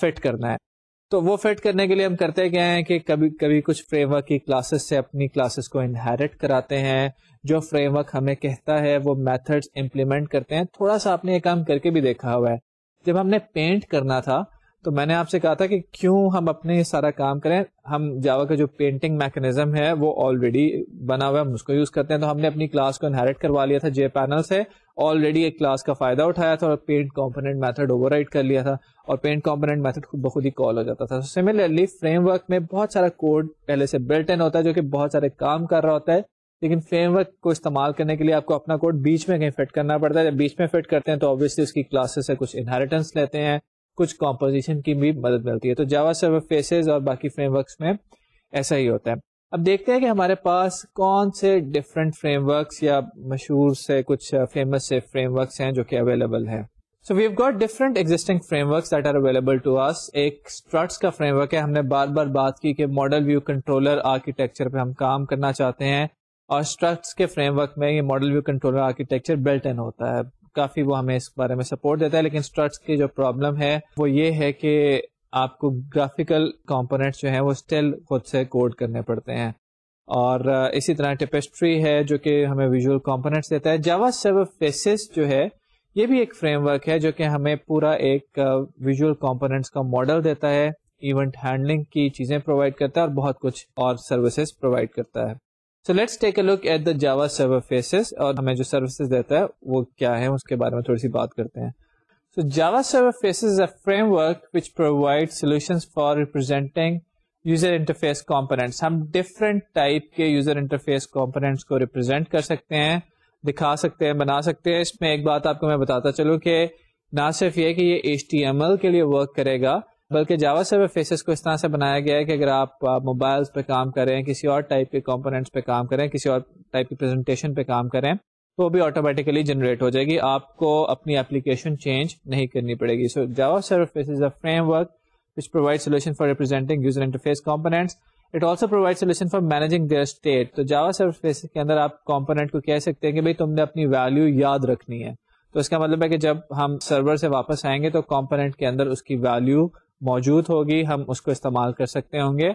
فٹ کرنا ہے. تو وہ فٹ کرنے کے لیے ہم کرتے کیا ہیں کہ کبھی کچھ فریم ورک کی کلاسز سے اپنی کلاسز کو انہیرٹ کراتے ہیں. جو فریم ورک ہمیں کہتا ہے وہ میتھڈز امپلیمنٹ کرتے ہیں. تھوڑا سا آپ نے یہ کام کر کے بھی دیکھا ہوا ہے. جب ہم نے پینٹ کرنا تھا تو میں نے آپ سے کہا تھا کہ کیوں ہم اپنے یہ سارا کام کریں, ہم جاوا کا جو پینٹنگ میکنزم ہے وہ آلریڈی بنا ہوا ہے, ہم اس کو یوز کرتے ہیں. تو ہم نے اپنی کلاس کو انہیرٹ کروا لیا تھا جے پینل سے, آلریڈی ایک کلاس کا فائدہ اٹھایا تھا اور paint component method over ride کر لیا تھا, اور پینٹ کمپوننٹ میتھڈ خود بخود ہی کال ہو جاتا تھا. سملرلی فریم ورک میں بہت سارا کوڈ پہلے سے بلٹ ان ہوتا ہے جو کہ بہت سارے کام کر رہا ہوتا ہے, لیکن فریم ورک کو استعمال کرنے کے لیے آپ کو اپنا کوڈ بیچ میں کہیں فٹ کرنا پڑتا ہے. جب بیچ میں فٹ کرتے ہیں تو آبویسلی اس کی کلاسز سے کچھ انہیریٹنس لیتے ہیں, کچھ کمپوزیشن کی بھی مدد ملتی ہے. تو جاوا سرور فیسز اور باقی فریم ورکس میں ایسا ہی ہوتا ہے. اب دیکھتے ہیں کہ ہمارے پاس کون سے ڈفرینٹ فریم ورکس یا مشہور سے کچھ فیمس سے فریم ورکس ہیں جو کہ اویلیبل ہیں. So we have got different existing framework that are available to us. ایک اسٹرٹس کا فریم ورک ہے. ہم نے بار بار بات کی کہ ماڈل ویو کنٹرولر آرکیٹیکچر پہ ہم کام کرنا چاہتے ہیں, اور اسٹرٹس کے فریم ورک میں یہ model view controller architecture built in ہوتا ہے. کافی وہ ہمیں اس بارے میں سپورٹ دیتا ہے, لیکن اسٹرٹس کی جو پرابلم ہے وہ یہ ہے کہ آپ کو گرافیکل کمپوننٹس جو ہیں وہ اسٹل خود سے کوڈ کرنے پڑتے ہیں. اور اسی طرح ٹیپسٹری ہے جو کہ ہمیں ویژول کمپوننٹس دیتا ہے. جاوا سرور فیسز جو ہے یہ بھی ایک فریم ورک ہے جو کہ ہمیں پورا ایک ویژول کمپوننٹس کا ماڈل دیتا ہے, ایونٹ ہینڈلنگ کی چیزیں پرووائڈ کرتا ہے, اور بہت کچھ اور سروسز پرووائڈ کرتا ہے. So let's take a look at the Java server faces, اور ہمیں جو سروسز دیتا ہے وہ کیا ہے اس کے بارے میں تھوڑی سی بات کرتے ہیں. So Java server faces is a framework which provides solutions for representing user interface components. ہم different type کے user interface components کو represent کر سکتے ہیں, دکھا سکتے ہیں, بنا سکتے ہیں. اس میں ایک بات آپ کو میں بتاتا چلوں کہ نہ صرف یہ کہ یہ HTML کے لیے ورک کرے گا, بلکہ جاوا سرور فیسز کو اس طرح سے بنایا گیا ہے کہ اگر آپ موبائلز پہ کام کریں, کسی اور ٹائپ کے کمپوننٹس پہ کام کریں, کسی اور ٹائپ کی پریزنٹیشن پہ کام کریں, تو وہ بھی آٹومیٹیکلی جنریٹ ہو جائے گی, آپ کو اپنی اپلیکیشن چینج نہیں کرنی پڑے گی. So Java Server Faces a framework which provides solution for representing user interface components. It also provides solution for managing their state. تو جاوا سرور فیسز کے اندر آپ کمپوننٹ کو کہہ سکتے ہیں کہ بھائی تم نے اپنی ویلیو یاد رکھنی ہے. تو اس کا مطلب ہے کہ جب ہم سرور سے واپس آئیں گے تو کمپوننٹ کے اندر اس کی ویلیو موجود ہوگی, ہم اس کو استعمال کر سکتے ہوں گے.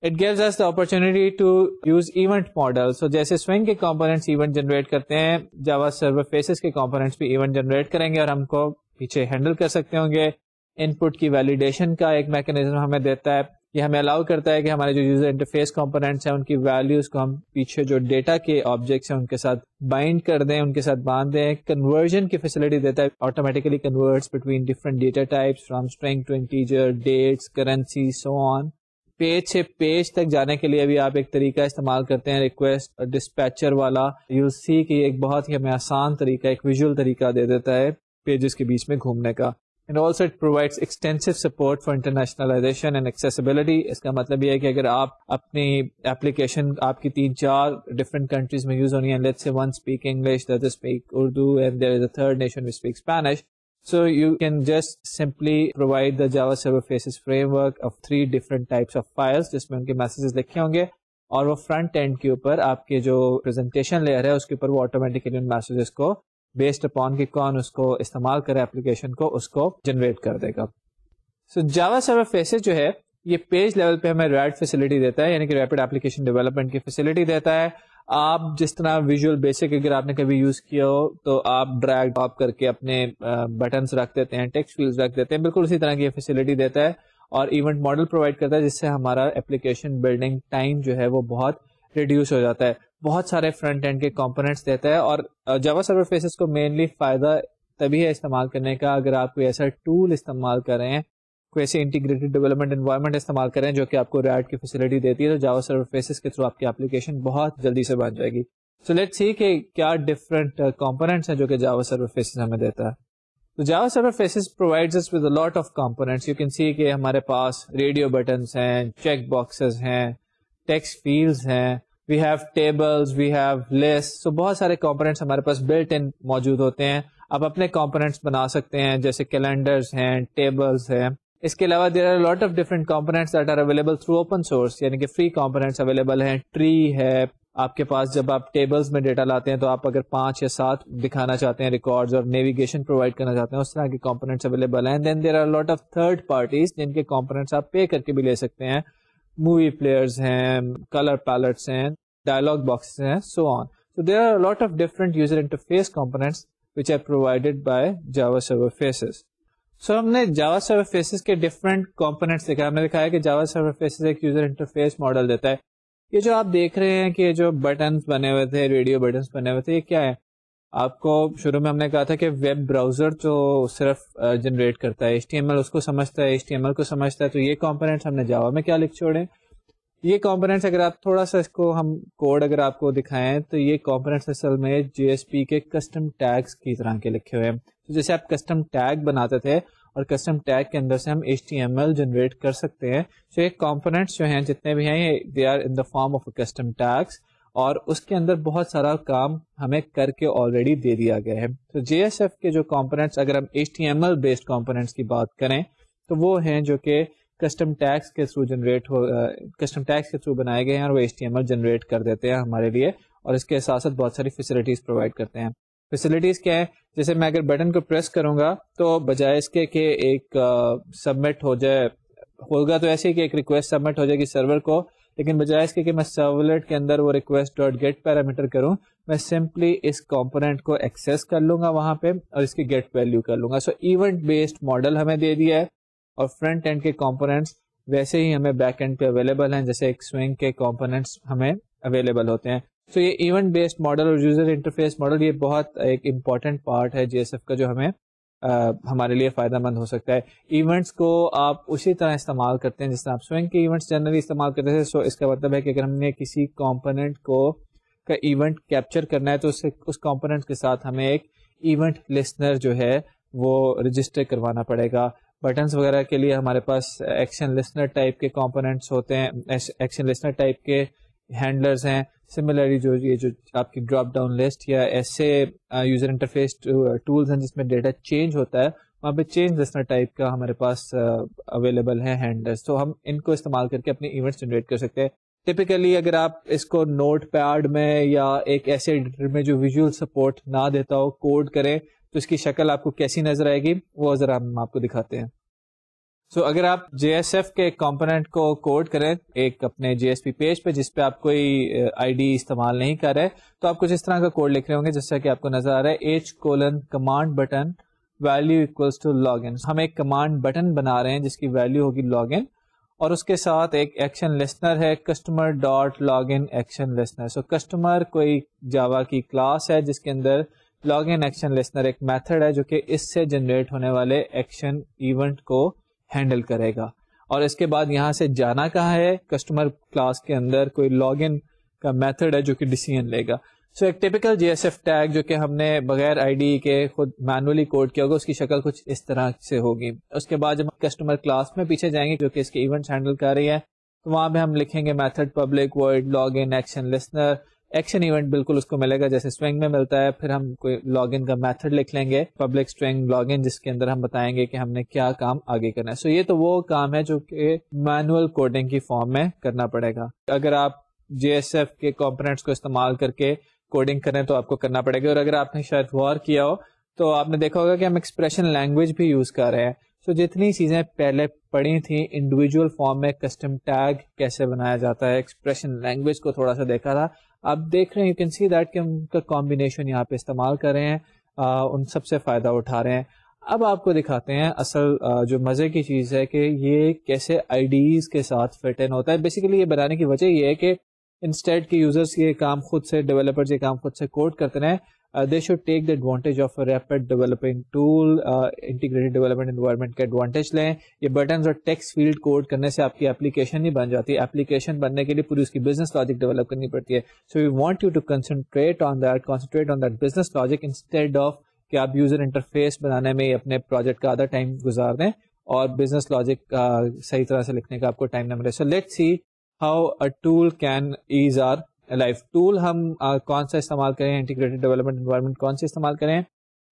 It gives us the opportunity to use event model. So جیسے Swing کے components event جنریٹ کرتے ہیں, Java Server Faces کے components بھی event جنریٹ کریں گے اور ہم کو پیچھے ہینڈل کر سکتے ہوں گے. انپٹ کی ویلیڈیشن کا ایک میکنزم ہمیں دیتا ہے, یہ ہمیں الاؤ کرتا ہے کہ ہمارے جو یوزر انٹرفیس کمپوننٹس ہیں ان کی ویلیوز کو ہم پیچھے جو ڈیٹا کے آبجیکٹس ہیں ان کے ساتھ بائنڈ کر دیں, ان کے ساتھ باندھ دیں. کنورژن کی فیسلٹی دیتا ہے, automatically converts between different data types from string to integer, dates, currency, so on. Page سے پیج تک جانے کے لیے بھی آپ ایک طریقہ استعمال کرتے ہیں, ریکویسٹ ڈسپیچر والا. یو سی کہ یہ ایک بہت ہی ہمیں آسان طریقہ, ایک ویژول طریقہ دے دیتا ہے پیجز کے بیچ میں گھومنے کا. And also it provides extensive support for internationalization and accessibility. اس کا مطلب یہ ہے کہ اگر آپ اپنی اپلیکیشن آپ کی 3-4 different countries میں یوز ہونی ہے, let's say one speak English, the other speak Urdu, and there is a third nation which speaks Spanish. So you can just simply provide the Java Server Faces framework of 3 different types of files جس میں ان کے میسیجز لکھے ہوں گے, اور وہ فرنٹ اینڈ کے اوپر آپ کے جو پریزنٹیشن لیئر ہے اس کے اوپر وہ آٹومیٹیکلی ان میسیجز کو بیسڈ اپون کہ کون اس کو استعمال کرے اپلیکیشن کو, اس کو جنریٹ کر دے گا. سو جاوا سرور فیسز جو ہے یہ پیج لیول پہ ہمیں ریڈ فیسلٹی دیتا ہے, یعنی کہ ریپڈ اپلیکیشن ڈیولپمنٹ کی فیسلٹی دیتا ہے. آپ جس طرح ویژول بیسک اگر آپ نے کبھی یوز کیا ہو تو آپ ڈریگ ڈراپ کر کے اپنے بٹنس رکھ دیتے ہیں, ٹیکسٹ فیلڈز رکھ دیتے ہیں, بالکل اسی طرح کی یہ فیسلٹی دیتا ہے. اور ایونٹ ماڈل پرووائڈ کرتا ہے جس سے ہمارا اپلیکیشن بلڈنگ ٹائم جو ہے وہ بہت ریڈیوس ہو جاتا ہے. بہت سارے فرنٹ اینڈ کے کمپوننٹس دیتا ہے, اور جاوا سرور فیسز کو مینلی فائدہ تبھی ہے استعمال کرنے کا اگر آپ کوئی ایسا ٹول استعمال کر رہے ہیں, کوئی ایسی انٹیگریٹڈ ڈیولپمنٹ انوائرمنٹ استعمال کریں جو کہ آپ کو ریڈ کی فیسلٹی دیتی ہے, تو جاوا سرور فیسز کے تھرو آپ کی اپلیکیشن بہت جلدی سے بن جائے گی. سو لیٹس سی کہ کیا ڈفرنٹ کمپوننٹس ہیں جو کہ جاوا سرور فیسز ہمیں دیتا ہے. تو Java Server Faces provides us with a lot of components. You can see کہ ہمارے پاس ریڈیو بٹنس ہیں, چیک باکسز ہیں, ٹیکسٹ فیلڈز ہیں, we have tables, we have lists. So بہت سارے components ہمارے پاس built in موجود ہوتے ہیں. آپ اپنے components بنا سکتے ہیں جیسے calendars ہیں, tables ہیں. اس کے علاوہ there are a lot of different components that are available through open source, یعنی کہ free components available ہیں. tree ہے آپ کے پاس, جب آپ tables میں ڈیٹا لاتے ہیں تو آپ اگر 5 یا 7 دکھانا چاہتے ہیں ریکارڈز اور نیویگیشن پرووائڈ کرنا چاہتے ہیں, اس طرح کے components available ہیں. Then there are a lot of third parties جن کے components آپ pay کر کے بھی لے سکتے ہیں. مووی پلیئرز ہیں, کلر پیلٹس ہیں, ڈائلاگ باکسز ہیں, سو آن. So there are a lot of different user interface components which are provided by Java Server Faces. So ہم نے Java Server Faces کے different components دیکھا. ہم نے دکھایا کہ Java Server Faces ایک user interface ماڈل دیتا ہے. یہ جو آپ دیکھ رہے ہیں کہ جو بٹنس بنے ہوئے تھے, ریڈیو بٹنس بنے ہوئے تھے, یہ کیا ہے؟ آپ کو شروع میں ہم نے کہا تھا کہ ویب براؤزر جو صرف جنریٹ کرتا ہے, HTML اس کو سمجھتا ہے, HTML کو سمجھتا ہے. تو یہ کمپوننٹس ہم نے جاوا میں کیا لکھ چھوڑے. یہ کمپوننٹس اگر آپ تھوڑا سا اس کو ہم کوڈ اگر آپ کو دکھائیں تو یہ کمپوننٹس اصل میں JSP کے کسٹم ٹیگز کی طرح کے لکھے ہوئے ہیں. تو جیسے آپ کسٹم ٹیگ بناتے تھے اور کسٹم ٹیگ کے اندر سے ہم HTML جنریٹ کر سکتے ہیں. تو یہ کمپوننٹس جو ہیں جتنے بھی ہیں they are in the form of custom tags, اور اس کے اندر بہت سارا کام ہمیں کر کے آلریڈی دے دیا گیا ہے. تو JSF کے جو کمپوننٹس, اگر ہم HTML بیسڈ کمپوننٹس کی بات کریں تو وہ ہیں جو کہ کسٹم ٹیگس کے تھرو کسٹم ٹیگس کے تھرو بنائے گئے ہیں, اور وہ HTML جنریٹ کر دیتے ہیں ہمارے لیے, اور اس کے ساتھ ساتھ بہت ساری فیسلٹیز پرووائڈ کرتے ہیں. فیسلٹیز کیا ہے؟ جیسے میں اگر بٹن کو پریس کروں گا تو بجائے اس کے کہ ایک سبمٹ ہو جائے, ہوگا تو ایسے ہی کہ ایک ریکویسٹ سبمٹ ہو جائے گی سرور کو, لیکن بجائے اس کے کہ میں سرورلیٹ کے اندر وہ ریکویسٹ ڈاٹ گیٹ پیرامیٹر کروں, میں سمپلی اس کمپوننٹ کو ایکسیس کر لوں گا وہاں پہ اور اس کی گیٹ ویلیو کر لوں گا. سو ایونٹ بیسڈ ماڈل ہمیں دے دیا ہے, اور فرنٹ اینڈ کے کمپوننٹس ویسے ہی ہمیں بیک اینڈ پہ اویلیبل ہیں, جیسے ایک سوئنگ کے کمپوننٹس ہمیں اویلیبل ہوتے ہیں. سو یہ ایونٹ بیسڈ ماڈل اور یوزر انٹرفیس ماڈل یہ بہت ایک امپورٹنٹ پارٹ ہے GSF کا جو ہمیں ہمارے لیے فائدہ مند ہو سکتا ہے. ایونٹس کو آپ اسی طرح استعمال کرتے ہیں جس طرح آپ سوئنگ کے ایونٹس جنرلی استعمال کرتے تھے. سو اس کا مطلب ہے کہ اگر ہم نے کسی کمپوننٹ کا ایونٹ کیپچر کرنا ہے تو اس کمپوننٹ کے ساتھ ہمیں ایک ایونٹ لسنر جو ہے وہ رجسٹر کروانا پڑے گا. بٹنس وغیرہ کے لیے ہمارے پاس ایکشن لسنر ٹائپ کے کمپوننٹس ہوتے ہیں, ایکشن لسنر ٹائپ کے ہینڈلرز ہیں. سملرلی جو آپ کی ڈراپ ڈاؤن لسٹ یا ایسے یوزر انٹرفیس ٹولز ہیں جس میں ڈیٹا چینج ہوتا ہے, وہاں پہ چینج لسنر ٹائپ کا ہمارے پاس اویلیبل ہے ہینڈلرز. تو ہم ان کو استعمال کر کے اپنے ایونٹس جنریٹ کر سکتے ہیں. ٹپیکلی اگر آپ اس کو نوٹ پیڈ میں یا ایک ایسے ایڈیٹر میں جو ویژول سپورٹ نہ دیتا ہو کوڈ کریں تو اس کی شکل آپ کو کیسی نظر آئے گی وہ ذرا ہم آپ کو دکھاتے ہیں. سو اگر آپ JSF کے کمپوننٹ کو کوڈ کریں ایک اپنے JSP پیج پہ جس پہ آپ کوئی ID استعمال نہیں کر رہے تو آپ کچھ اس طرح کا کوڈ لکھ رہے ہوں گے جیسا کہ آپ کو نظر آ رہا ہے H:command button value equals to login. ہم ایک کمانڈ بٹن بنا رہے ہیں جس کی ویلیو ہوگی لاگ ان اور اس کے ساتھ ایک ایکشن لسنر ہے customer dot log in action listener. So customer کوئی جاوا کی کلاس ہے جس کے اندر لاگ ان ایکشن لسنر ایک میتھڈ ہے جو کہ اس سے جنریٹ ہونے والے ایکشن ایونٹ کو ہینڈل کرے گا. اور اس کے بعد یہاں سے جانا کہاں ہے, کسٹمر کلاس کے اندر کوئی لاگ ان کا میتھڈ ہے جو کہ ڈیسیژن لے گا. سو ایک ٹیپیکل JSF ٹیگ جو کہ ہم نے بغیر ID کے خود مینولی کوڈ کیا ہوگا اس کی شکل کچھ اس طرح سے ہوگی. اس کے بعد جب ہم کسٹمر کلاس میں پیچھے جائیں گے جو کہ اس کے ایونٹس ہینڈل کر رہی ہے تو وہاں پہ ہم لکھیں گے method public void log in action listener. Action event بالکل اس کو ملے گا جیسے سوئنگ میں ملتا ہے. پھر ہم کوئی لاگ ان کا میتھڈ لکھ لیں گے پبلک اسٹرنگ لاگ ان جس کے اندر ہم بتائیں گے کہ ہم نے کیا کام آگے کرنا ہے. سو یہ تو وہ کام ہے جو کہ مینوئل کوڈنگ کی فارم میں کرنا پڑے گا. اگر آپ JSF کے کمپوننٹس کو استعمال کر کے کوڈنگ کریں تو آپ کو کرنا پڑے گا. اور اگر آپ نے شاید غور کیا ہو تو آپ نے دیکھا ہوگا کہ ہم ایکسپریشن لینگویج بھی یوز کر رہے ہیں. سو جتنی چیزیں پہلے پڑھی تھیں انڈیویجول فارم میں کسٹم ٹیگ کیسے بنایا جاتا ہے, ایکسپریشن لینگویج کو تھوڑا سا دیکھا تھا. آپ دیکھ رہے ہیں یو کین سی دیٹ کہ ہم کا کمبینیشن یہاں پہ استعمال کر رہے ہیں, ان سب سے فائدہ اٹھا رہے ہیں. اب آپ کو دکھاتے ہیں اصل جو مزے کی چیز ہے کہ یہ کیسے IDs کے ساتھ فٹ ان ہوتا ہے. بیسیکلی یہ بنانے کی وجہ یہ ہے کہ انسٹیڈ کے یوزرس یہ کام خود سے ڈیولپرز یہ کام خود سے کوڈ کرتے ہیں. They should take the advantage of rapid developing tool, integrated development environment کا ایڈوانٹیج لیں. یہ بٹنز اور ٹیکسٹ فیلڈ کوڈ کرنے سے آپ کی اپلیکیشن نہیں بن جاتی. اپلیکیشن بننے کے لیے پوری اس کی بزنس لاجک ڈیولپ کرنی پڑتی ہے. So we want you to concentrate on that business logic instead of کہ آپ یوزر انٹرفیس بنانے میں اپنے پروجیکٹ کا آدھا ٹائم گزار دیں اور بزنس لاجک صحیح طرح سے لکھنے کا آپ کو ٹائم نہ ملے. So let's see how a tool can ease our life. Tool ہم کون سا استعمال کریں, انٹیگریٹڈ ڈیولپمنٹ انوائرمنٹ کون سی استعمال کریں.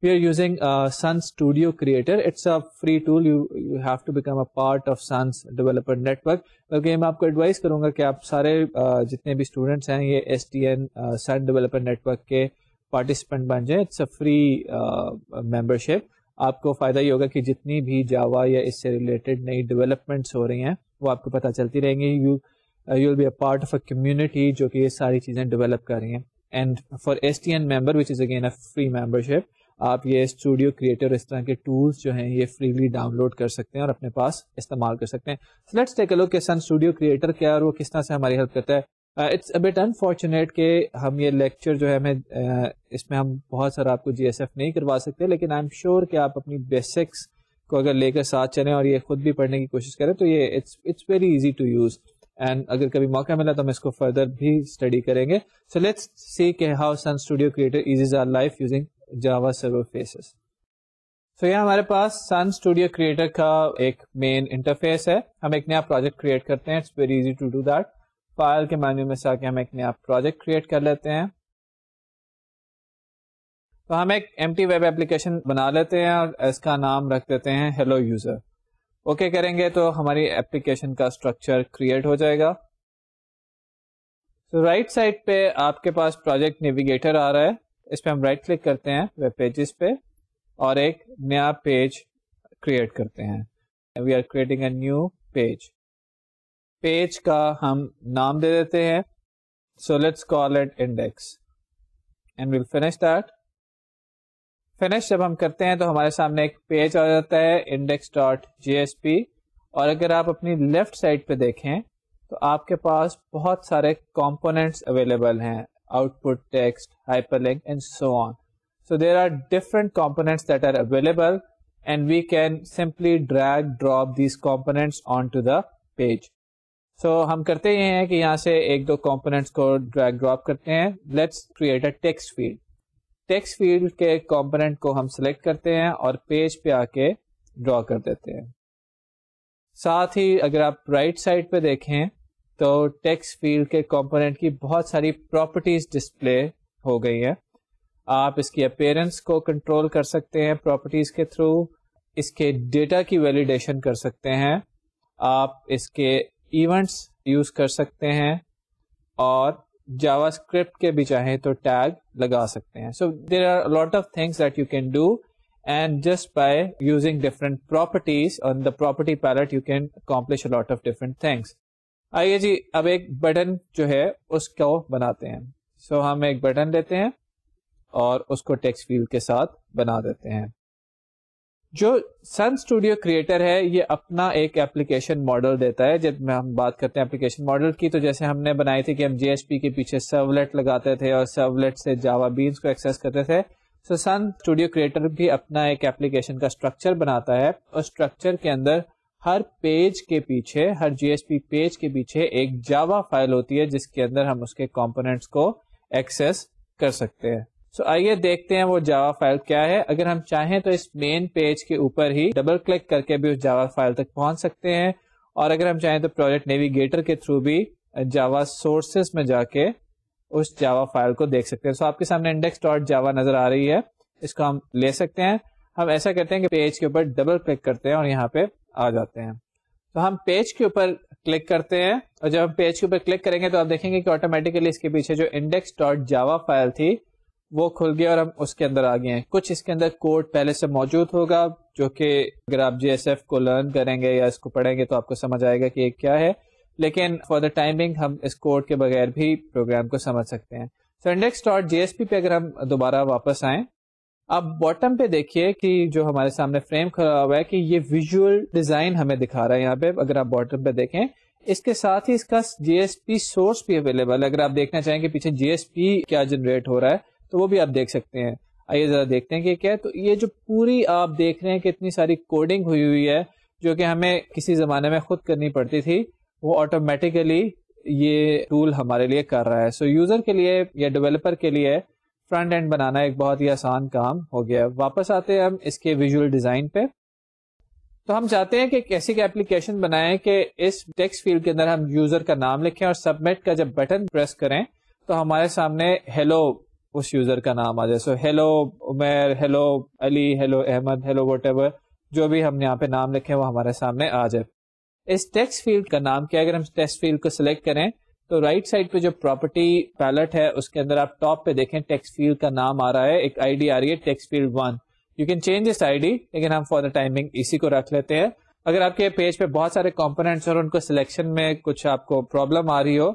We are using Sun Studio Creator. It's a free tool. You have to become a part of Sun's developer network. بلکہ میں آپ کو ایڈوائز کروں گا کہ آپ سارے جتنے بھی اسٹوڈنٹس ہیں یہ SDN سن ڈیولپر نیٹورک کے پارٹیسپینٹ بن جائیں. It's a free membership. آپ کو فائدہ یہ ہوگا کہ جتنی بھی جاوا یا اس سے ریلیٹڈ نئی ڈیولپمنٹس ہو رہی ہیں وہ آپ کو پتہ چلتی رہیں گی. You will be a part of a community جو کہ یہ ساری چیزیں ڈیولپ کر رہی ہیں. And for SDN member which is again a free membership آپ یہ اسٹوڈیو کریٹر اس طرح کے ٹولس جو ہیں یہ فریلی ڈاؤن لوڈ کر سکتے ہیں اور اپنے پاس استعمال کر سکتے ہیں. سو لیٹس ٹیک اے لک کہ سن اسٹوڈیو کریٹر کیا اور وہ کس طرح سے ہماری ہیلپ کرتا ہے. اٹس اے بٹ انفارچونیٹ کہ ہم یہ لیکچر جو ہے ہمیں اس میں ہم بہت سارا آپ کو GSF نہیں کروا سکتے, لیکن آئی ایم شیور کہ آپ اپنی بیسکس کو اگر لے کر ساتھ چلیں اور یہ خود بھی پڑھنے کی کوشش کریں تو یہ it's very easy to use. And اگر کبھی موقع ملا تو ہم اس کو فردر بھی اسٹڈی کریں گے. سو لیٹس سی کہ how Sun Studio Creator eases our life using Java Server Faces. So یہ ہمارے پاس سن اسٹوڈیو کریٹر کا ایک مین انٹرفیس ہے. ہم ایک نیا پروجیکٹ کریٹ کرتے ہیں. It's very easy to do that. File کے مینیو میں سے آ کے ہم ایک نیا پروجیکٹ کریٹ کر لیتے ہیں. تو ہم ایک ایمٹی ویب ایپلیکیشن بنا لیتے ہیں اور اس کا نام رکھ دیتے ہیں ہیلو یوزر. اوکے کریں گے تو ہماری ایپلیکیشن کا اسٹرکچر کریٹ ہو جائے گا. تو رائٹ سائڈ پہ آپ کے پاس پروجیکٹ نیویگیٹر آ رہا ہے. اس پہ ہم رائٹ کلک کرتے ہیں ویب پیجز پہ اور ایک نیا پیج کریٹ کرتے ہیں. We are creating a new page. Page کا ہم نام دے دیتے ہیں. So let's call it index and we'll finish that. Finish جب ہم کرتے ہیں تو ہمارے سامنے ایک پیج آ جاتا ہے index.jsp. اور اگر آپ اپنی لیفٹ سائڈ پہ دیکھیں تو آپ کے پاس بہت سارے کمپوننٹس اویلیبل ہیں, out put, text, hyper link and so on. So there are different components that are available and we can simply drag drop these components onto the page. So ہم کرتے یہ ہیں کہ یہاں سے ایک دو components کو drag drop کرتے ہیں. Let's create a text field. Text field کے component کو ہم select کرتے ہیں اور پیج پہ آ کے draw کر دیتے ہیں. ساتھ ہی اگر آپ رائٹ سائڈ پہ دیکھیں تو text field کے component کی بہت ساری properties display ہو گئی ہیں. آپ اس کی اپیرنس کو کنٹرول کر سکتے ہیں پراپرٹیز کے تھرو, اس کے ڈیٹا کی ویلیڈیشن کر سکتے ہیں, آپ اس کے ایونٹس یوز کر سکتے ہیں اور جاوا اسکرپٹ کے بھی چاہیں تو ٹیگ لگا سکتے ہیں. So there are lot of things that you can do and just by using different properties on the property palette you can accomplish a lot of different things. آئیے جی اب ایک بٹن جو ہے اس کو بناتے ہیں. سو ہم ایک بٹن لیتے ہیں اور اس کو ٹیکسٹ فیلڈ کے ساتھ بنا دیتے ہیں. جو سن اسٹوڈیو کریٹر ہے یہ اپنا ایک ایپلیکیشن ماڈل دیتا ہے. جب میں ہم بات کرتے ہیں ایپلیکیشن ماڈل کی تو جیسے ہم نے بنائی تھی کہ ہم جی ایس پی کے پیچھے سرولیٹ لگاتے تھے اور سرولیٹ سے جاوا بینس کو ایکسیس کرتے تھے. سو سن اسٹوڈیو کریٹر بھی اپنا ایک ایپلیکیشن کا اسٹرکچر بناتا ہے اور اسٹرکچر کے اندر ہر پیج کے پیچھے, ہر جی ایس پی پیج کے پیچھے ایک جاوا فائل ہوتی ہے جس کے اندر ہم اس کے کمپوننٹس کو ایکسیس کر سکتے ہیں. سو آئیے دیکھتے ہیں وہ جاوا فائل کیا ہے. اگر ہم چاہیں تو اس مین پیج کے اوپر ہی ڈبل کلک کر کے بھی اس جاوا فائل تک پہنچ سکتے ہیں, اور اگر ہم چاہیں تو پروجیکٹ نیویگیٹر کے تھرو بھی جاوا سورسز میں جا کے اس جاوا فائل کو دیکھ سکتے ہیں. سو آپ کے سامنے انڈیکس ڈاٹ جاوا نظر آ رہی ہے, اس کو ہم لے سکتے ہیں. ہم ایسا کرتے ہیں کہ پیج کے اوپر ڈبل کلک کرتے ہیں اور یہاں پہ آ جاتے ہیں. تو ہم پیج کے اوپر کلک کرتے ہیں اور جب ہم پیج کے اوپر کلک کریں گے تو آپ دیکھیں گے کہ آٹومیٹیکلی اس کے پیچھے جو انڈیکس ڈاٹ جاوا فائل تھی وہ کھل گیا اور ہم اس کے اندر آ گئے ہیں. کچھ اس کے اندر کوڈ پہلے سے موجود ہوگا جو کہ اگر آپ جی ایس ایف کو لرن کریں گے یا اس کو پڑھیں گے تو آپ کو سمجھ آئے گا کہ یہ کیا ہے, لیکن فار دا ٹائمنگ ہم اس کوڈ کے بغیر بھی پروگرام کو سمجھ سکتے ہیں. سو انڈیکس ڈاٹ جی ایس پی پہ اگر ہم دوبارہ واپس آئیں, اب باٹم پہ دیکھیے کہ جو ہمارے سامنے فریم کھڑا ہوا ہے کہ یہ ویژول ڈیزائن ہمیں دکھا رہا ہے. یہاں پہ اگر آپ باٹم پہ دیکھیں اس کے ساتھ ہی اس کا جی ایس پی سورس بھی اویلیبل ہے. اگر آپ دیکھنا چاہیں کہ پیچھے جی ایس پی کیا جنریٹ ہو رہا ہے تو وہ بھی آپ دیکھ سکتے ہیں. آئیے ذرا دیکھتے ہیں کہ کیا ہے. تو یہ جو پوری آپ دیکھ رہے ہیں کہ اتنی ساری کوڈنگ ہوئی ہے جو کہ ہمیں کسی زمانے میں خود کرنی پڑتی تھی, وہ آٹومیٹیکلی یہ ٹول ہمارے لیے کر رہا ہے. سو یوزر کے لیے یا ڈیولپر کے لیے فرنٹ اینڈ بنانا ایک بہت ہی آسان کام ہو گیا ہے. واپس آتے ہیں ہم اس کے ویژول ڈیزائن پہ. تو ہم چاہتے ہیں کہ ایک ایسی ایپلیکیشن بنائیں کہ اس ٹیکسٹ فیلڈ کے اندر ہم یوزر کا نام لکھیں اور سبمٹ کا جب بٹن پریس کریں تو ہمارے سامنے ہیلو اس یوزر کا نام آ جائے. So hello Umair, hello Ali, hello Ahmed, hello whatever جو بھی ہم یہاں پہ نام لکھیں وہ ہمارے سامنے آ جائے. اس ٹیکسٹ فیلڈ کا نام کیا, اگر ہم ٹیکسٹ فیلڈ کو سلیکٹ کریں تو رائٹ سائڈ پہ جو پراپرٹی پیلٹ ہے اس کے اندر آپ ٹاپ پہ دیکھیں ٹیکسٹ فیلڈ کا نام آ رہا ہے, ایک آئی ڈی آ رہی ہے text field 1. You can change this I D, لیکن ہم فار دا ٹائمنگ اسی کو رکھ لیتے ہیں. اگر آپ کے پیج پہ بہت سارے کمپوننٹس اور ان کو سلیکشن میں کچھ آپ کو پرابلم آ رہی ہو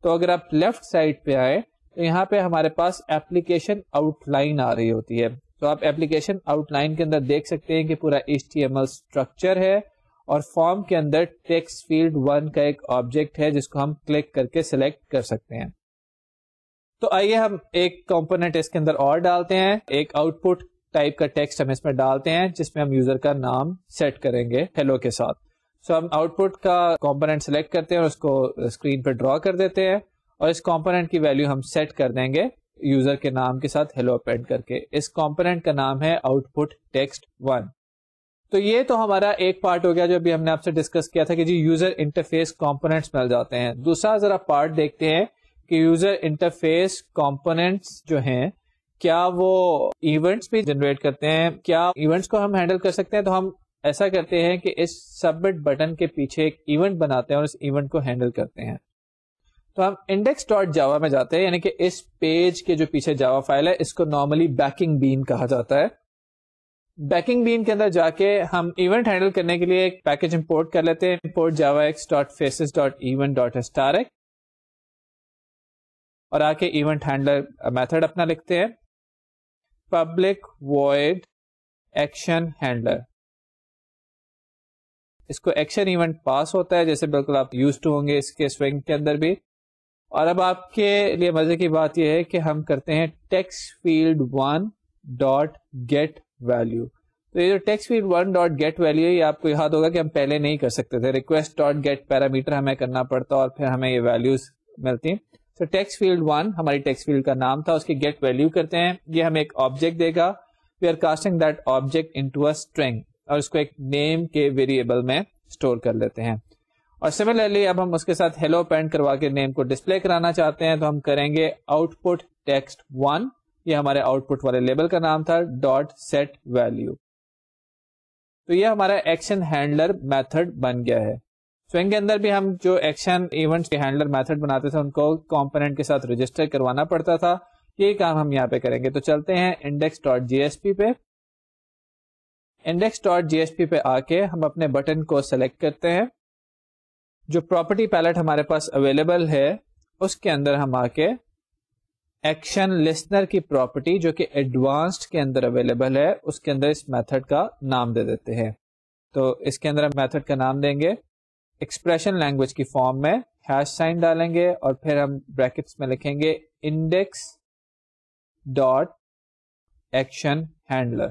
تو اگر آپ لیفٹ سائڈ پہ آئے تو یہاں پہ ہمارے پاس ایپلیکیشن آؤٹ لائن آ رہی ہوتی ہے. تو آپ ایپلیکیشن آؤٹ لائن کے اندر دیکھ سکتے ہیں کہ پورا HTML اسٹرکچر ہے اور فارم کے اندر ٹیکسٹ فیلڈ 1 کا ایک آبجیکٹ ہے جس کو ہم کلک کر کے سلیکٹ کر سکتے ہیں. تو آئیے ہم ایک کمپوننٹ اس کے اندر اور ڈالتے ہیں, ایک آؤٹ پٹ ٹائپ کا ٹیکسٹ ہم اس میں ڈالتے ہیں جس میں ہم یوزر کا نام سیٹ کریں گے ہیلو کے ساتھ. سو ہم آؤٹ پٹ کا کمپوننٹ سلیکٹ کرتے ہیں اور اس کو اسکرین پہ ڈرا کر دیتے ہیں اور اس کمپوننٹ کی ویلیو ہم سیٹ کر دیں گے یوزر کے نام کے ساتھ ہیلو اپینڈ کر کے. اس کمپوننٹ کا نام ہے آؤٹ پٹ ٹیکسٹ 1. تو یہ تو ہمارا ایک پارٹ ہو گیا جو ابھی ہم نے آپ سے ڈسکس کیا تھا کہ جی یوزر انٹرفیس کمپوننٹس مل جاتے ہیں. دوسرا ذرا پارٹ دیکھتے ہیں کہ یوزر انٹرفیس کمپوننٹس جو ہیں کیا وہ ایونٹس بھی جنریٹ کرتے ہیں, کیا ایونٹس کو ہم ہینڈل کر سکتے ہیں. تو ہم ایسا کرتے ہیں کہ اس سبمٹ بٹن کے پیچھے ایک ایونٹ بناتے ہیں اور اس ایونٹ کو ہینڈل کرتے ہیں. تو ہم انڈیکس ڈاٹ جاوا میں جاتے ہیں, یعنی کہ اس پیج کے جو پیچھے جاوا فائل ہے اس کو نارملی بیکنگ بین کہا جاتا ہے. بیکنگ بین کے اندر جا کے ہم ایونٹ ہینڈل کرنے کے لیے ایک پیکج امپورٹ کر لیتے ہیں, امپورٹ javax.faces.event.starx اور آ کے ایونٹ ہینڈلر میتھڈ اپنا لکھتے ہیں پبلک وائڈ ایکشن ہینڈلر. اس کو ایکشن ایونٹ پاس ہوتا ہے جیسے بالکل آپ یوز ٹو ہوں گے اس کے سوئنگ کے اندر بھی. اور اب آپ کے لیے مزے کی بات یہ ہے کہ ہم کرتے ہیں text field 1 dot get value. تو یہ جو text field 1 dot get value ہے یہ آپ کو یاد ہوگا کہ ہم پہلے نہیں کر سکتے تھے. ریکویسٹ ڈاٹ گیٹ پیرامیٹر ہمیں کرنا پڑتا اور پھر ہمیں یہ ویلوز ملتی. تو ٹیکسٹ فیلڈ 1 ہماری ٹیکسٹ فیلڈ کا نام تھا, اس کی گیٹ ویلو کرتے ہیں, یہ ہمیں ایک آبجیکٹ دے گا. We are casting that object into a string اور اس کو ایک نیم کے ویریبل میں اسٹور کر لیتے ہیں. اور سملرلی اب ہم اس کے ساتھ ہیلو پینٹ کروا کے نیم کو ڈسپلے کرانا چاہتے ہیں تو ہم کریں گے آؤٹ پٹ ٹیکسٹ 1, یہ ہمارے آؤٹ پٹ والے لیبل کا نام تھا, ڈاٹ سیٹ ویلو. تو یہ ہمارا ایکشن ہینڈلر میتھڈ بن گیا ہے. سوئنگ کے اندر بھی ہم جو ایکشن ایونٹ کے ہینڈلر میتھڈ بناتے تھے ان کو کمپوننٹ کے ساتھ رجسٹر کروانا پڑتا تھا. یہی کام ہم یہاں پہ کریں گے. تو چلتے ہیں انڈیکس ڈاٹ جی ایس پی پہ. انڈیکس ڈاٹ جی ایس پی پہ آ کے ہم اپنے بٹن کو سلیکٹ کرتے ہیں. جو پراپرٹی پیلٹ ہمارے پاس اویلیبل ہے اس کے اندر ہم آ کے ایکشن لسنر کی پراپرٹی جو کہ ایڈوانسڈ کے اندر اویلیبل ہے اس کے اندر اس میتھڈ کا نام دے دیتے ہیں. تو اس کے اندر ہم میتھڈ کا نام دیں گے ایکسپریشن لینگویج کی فارم میں, ہیش سائن ڈالیں گے اور پھر ہم بریکٹس میں لکھیں گے انڈیکس ڈاٹ ایکشن ہینڈلر.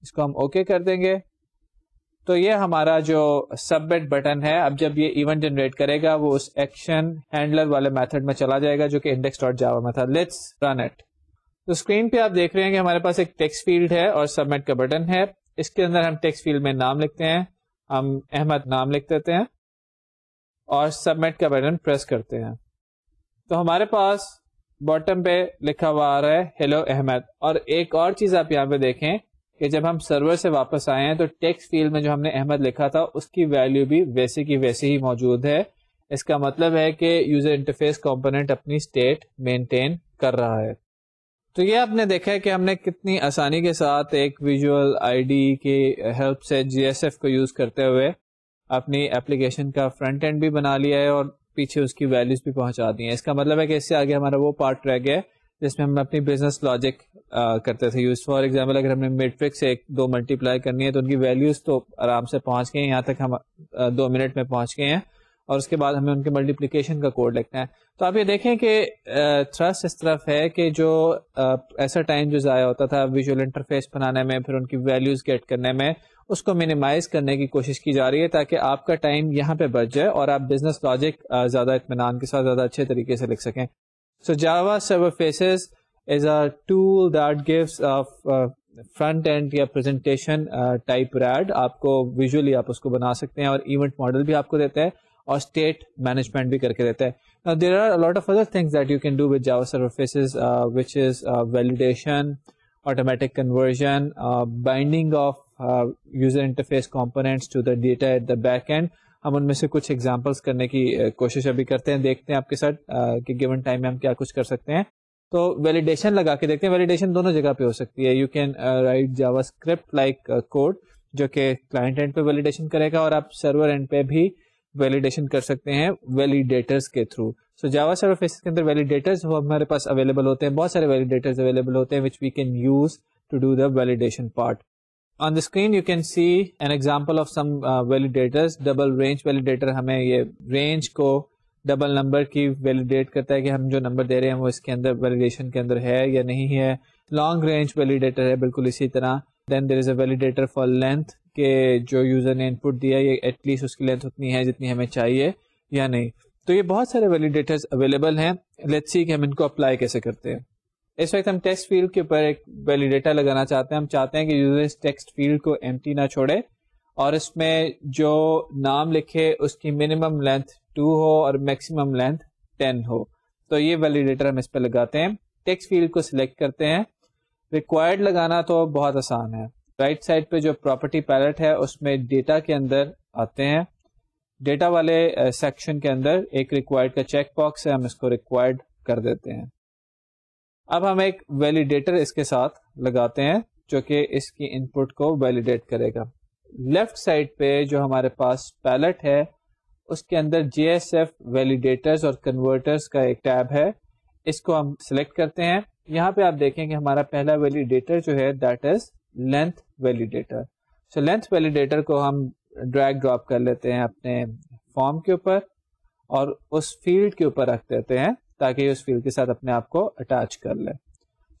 اس کو ہم اوکے کر دیں گے. تو یہ ہمارا جو سبمٹ بٹن ہے اب جب یہ ایونٹ جنریٹ کرے گا وہ اس ایکشن ہینڈلر والے میتھڈ میں چلا جائے گا جو کہ انڈیکس ڈاٹ جاوا میں تھا. Let's run it. تو اسکرین پہ آپ دیکھ رہے ہیں کہ ہمارے پاس ایک ٹیکسٹ فیلڈ ہے اور سبمٹ کا بٹن ہے. اس کے اندر ہم ٹیکسٹ فیلڈ میں نام لکھتے ہیں, ہم احمد نام لکھ دیتے ہیں اور سبمٹ کا بٹن پریس کرتے ہیں. تو ہمارے پاس باٹم پہ لکھا ہوا آ رہا ہے ہیلو احمد. اور ایک اور چیز آپ یہاں پہ دیکھیں کہ جب ہم سرور سے واپس آئے ہیں تو ٹیکسٹ فیلڈ میں جو ہم نے احمد لکھا تھا اس کی ویلیو بھی ویسے کی ویسے ہی موجود ہے. اس کا مطلب ہے کہ یوزر انٹرفیس کمپوننٹ اپنی اسٹیٹ مینٹین کر رہا ہے. تو یہ آپ نے دیکھا ہے کہ ہم نے کتنی آسانی کے ساتھ ایک ویژول آئی ڈی کی ہیلپ سے جی ایس ایف کو یوز کرتے ہوئے اپنی ایپلیکیشن کا فرنٹ اینڈ بھی بنا لیا ہے اور پیچھے اس کی ویلیوز بھی پہنچا دی ہیں. اس کا مطلب ہے کہ اس سے آگے ہمارا وہ پارٹ رہ گیا جس میں ہم اپنی بزنس لاجک کرتے تھے یوز. فار ایگزامپل اگر ہم نے میٹرک سے 2 ملٹیپلائی کرنی ہے تو ان کی ویلیوز تو آرام سے پہنچ گئی ہیں, یہاں تک ہم 2 منٹ میں پہنچ گئے ہیں اور اس کے بعد ہمیں ان کے ملٹیپلیکیشن کا کوڈ لکھنا ہے. تو آپ یہ دیکھیں کہ تھرسٹ اس طرف ہے کہ جو ایسا ٹائم جو ضائع ہوتا تھا ویژول انٹرفیس بنانے میں پھر ان کی ویلیوز گیٹ کرنے میں اس کو منیمائز کرنے کی کوشش کی جا رہی ہے تاکہ آپ کا ٹائم یہاں پہ بچ جائے اور آپ بزنس لاجک زیادہ اطمینان کے ساتھ زیادہ اچھے طریقے سے لکھ سکیں. So Java Server Faces is a tool that gives front end یا presentation type RAD. آپ کو visually آپ اس کو بنا سکتے ہیں اور ایونٹ ماڈل بھی آپ کو دیتا ہے اور اسٹیٹ مینجمنٹ بھی کر کے دیتا ہے. Now there are a lot of other things that you can do with Java Server Faces which is validation, automatic conversion, binding of user interface components to the data at the back end. ہم ان میں سے کچھ ایگزامپلس کرنے کی کوشش ابھی کرتے ہیں, دیکھتے ہیں آپ کے ساتھ کہ گیون ٹائم میں ہم کیا کچھ کر سکتے ہیں. تو ویلیڈیشن لگا کے دیکھتے ہیں. ویلیڈیشن دونوں جگہ پہ ہو سکتی ہے. You can write JavaScript like code جو کہ کلائنٹ اینڈ پہ ویلیڈیشن کرے گا اور آپ سرور اینڈ پہ بھی ویلیڈیشن کر سکتے ہیں ویلیڈیٹرز کے تھرو. سو جاوا سرور فیسز کے اندر ویلیڈیٹرز ہمارے پاس اویلیبل ہوتے ہیں, بہت سارے ویلیڈیٹرز اویلیبل ہوتے ہیں which we can use to do the validation part. On the screen you can see an example of some validators. Double range validator ہمیں یہ رینج کو ڈبل نمبر کی ویلیڈیٹ کرتا ہے کہ ہم جو نمبر دے رہے ہیں وہ اس کے اندر ویلیڈیشن کے اندر ہے یا نہیں ہے. لانگ رینج ویلیڈیٹر ہے بالکل اسی طرح. دین دیر از اے ویلیڈیٹر فار لینتھ کہ جو یوزر نے ان پٹ دیا یہ ایٹ لیسٹ اس کی لینتھ اتنی ہے جتنی ہمیں چاہیے یا نہیں. تو یہ بہت سارے ویلیڈیٹرز اویلیبل ہیں. لیٹس سی کہ ہم ان کو اپلائی کیسے کرتے ہیں. اس وقت ہم ٹیکسٹ فیلڈ کے اوپر ایک ویلیڈیٹر لگانا چاہتے ہیں. ہم چاہتے ہیں کہ یوزر اس ٹیکسٹ فیلڈ کو ایمٹی نہ چھوڑے اور اس میں جو نام لکھے اس کی منیمم لینتھ 2 ہو اور میکسیمم لینتھ 10 ہو. تو یہ ویلیڈیٹر ہم اس پہ لگاتے ہیں. ٹیکسٹ فیلڈ کو سلیکٹ کرتے ہیں. ریکوائرڈ لگانا تو بہت آسان ہے. رائٹ سائڈ پہ جو پراپرٹی پیلٹ ہے اس میں ڈیٹا کے اندر آتے ہیں. ڈیٹا والے سیکشن کے اندر ایک ریکوائرڈ کا چیک باکس ہے, ہم اس کو ریکوائرڈ کر دیتے ہیں. اب ہم ایک ویلیڈیٹر اس کے ساتھ لگاتے ہیں جو کہ اس کی ان پٹ کو ویلیڈیٹ کرے گا. لیفٹ سائڈ پہ جو ہمارے پاس پیلٹ ہے اس کے اندر جی ایس ایف ویلیڈیٹرز اور کنورٹرز کا ایک ٹیب ہے. اس کو ہم سلیکٹ کرتے ہیں. یہاں پہ آپ دیکھیں کہ ہمارا پہلا ویلیڈیٹر جو ہے that is length validator. So length validator کو ہم ڈریگ ڈراپ کر لیتے ہیں اپنے فارم کے اوپر اور اس فیلڈ کے اوپر رکھ دیتے ہیں تاکہ یہ اس فیلڈ کے ساتھ اپنے آپ کو اٹیچ کر لے.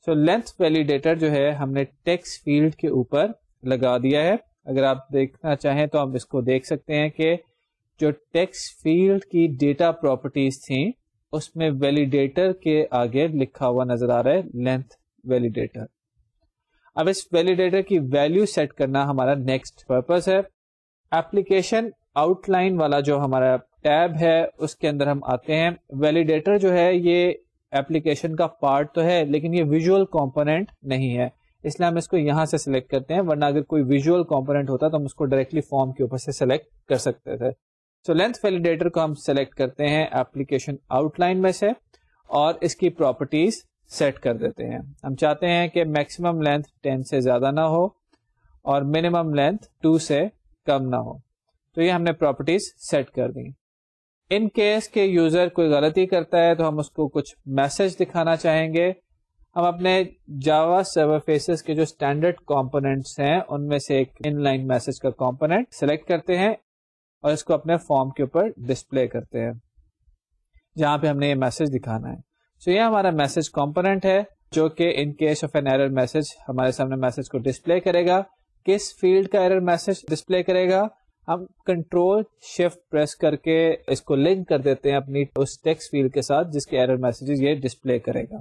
سو لینتھ ویلیڈیٹر جو ہے ہم نے ٹیکسٹ فیلڈ کے اوپر لگا دیا ہے. اگر آپ دیکھنا چاہیں تو آپ اس کو دیکھ سکتے ہیں کہ جو ٹیکسٹ فیلڈ کی ڈیٹا پراپرٹیز تھیں اس میں ویلیڈیٹر کے آگے لکھا ہوا نظر آ رہا ہے لینتھ ویلیڈیٹر. اب اس ویلیڈیٹر کی ویلیو سیٹ کرنا ہمارا نیکسٹ پرپس ہے. ایپلیکیشن آؤٹ لائن والا جو ہمارا ٹیب ہے اس کے اندر ہم آتے ہیں. ویلیڈیٹر جو ہے یہ ایپلیکیشن کا پارٹ تو ہے لیکن یہ ویژول کمپوننٹ نہیں ہے, اس لیے ہم اس کو یہاں سے سلیکٹ کرتے ہیں, ورنہ اگر کوئی ویژول کمپوننٹ ہوتا تو ہم اس کو ڈائریکٹلی فارم کے اوپر سے سلیکٹ کر سکتے تھے. سو لینتھ ویلیڈیٹر کو ہم سلیکٹ کرتے ہیں ایپلیکیشن آؤٹ لائن میں سے اور اس کی پراپرٹیز سیٹ کر دیتے ہیں. ہم چاہتے ہیں کہ میکسیمم لینتھ 10 سے زیادہ نہ ہو اور منیمم لینتھ 2 سے کم نہ ہو. تو یہ ہم نے پراپرٹیز سیٹ کر دی. ان کیس کے یوزر کوئی غلطی کرتا ہے تو ہم اس کو کچھ میسج دکھانا چاہیں گے. ہم اپنے جاوا سرور فیسز کے جو اسٹینڈرڈ کمپوننٹس ہیں ان میں سے ایک ان لائن میسج کا کمپوننٹ سلیکٹ کرتے ہیں اور اس کو اپنے فارم کے اوپر ڈسپلے کرتے ہیں جہاں پہ ہم نے یہ میسج دکھانا ہے. سو یہ ہمارا میسج کمپوننٹ ہے جو کہ in case of an error message ہمارے سامنے میسج کو ڈسپلے کرے گا. کس فیلڈ کا ایرر میسج ڈسپلے کرے گا؟ ہم کنٹرول شفٹ پریس کر کے اس کو لنک کر دیتے ہیں اپنی اس ٹیکسٹ فیلڈ کے ساتھ جس کے ایرر میسجز یہ ڈسپلے کرے گا.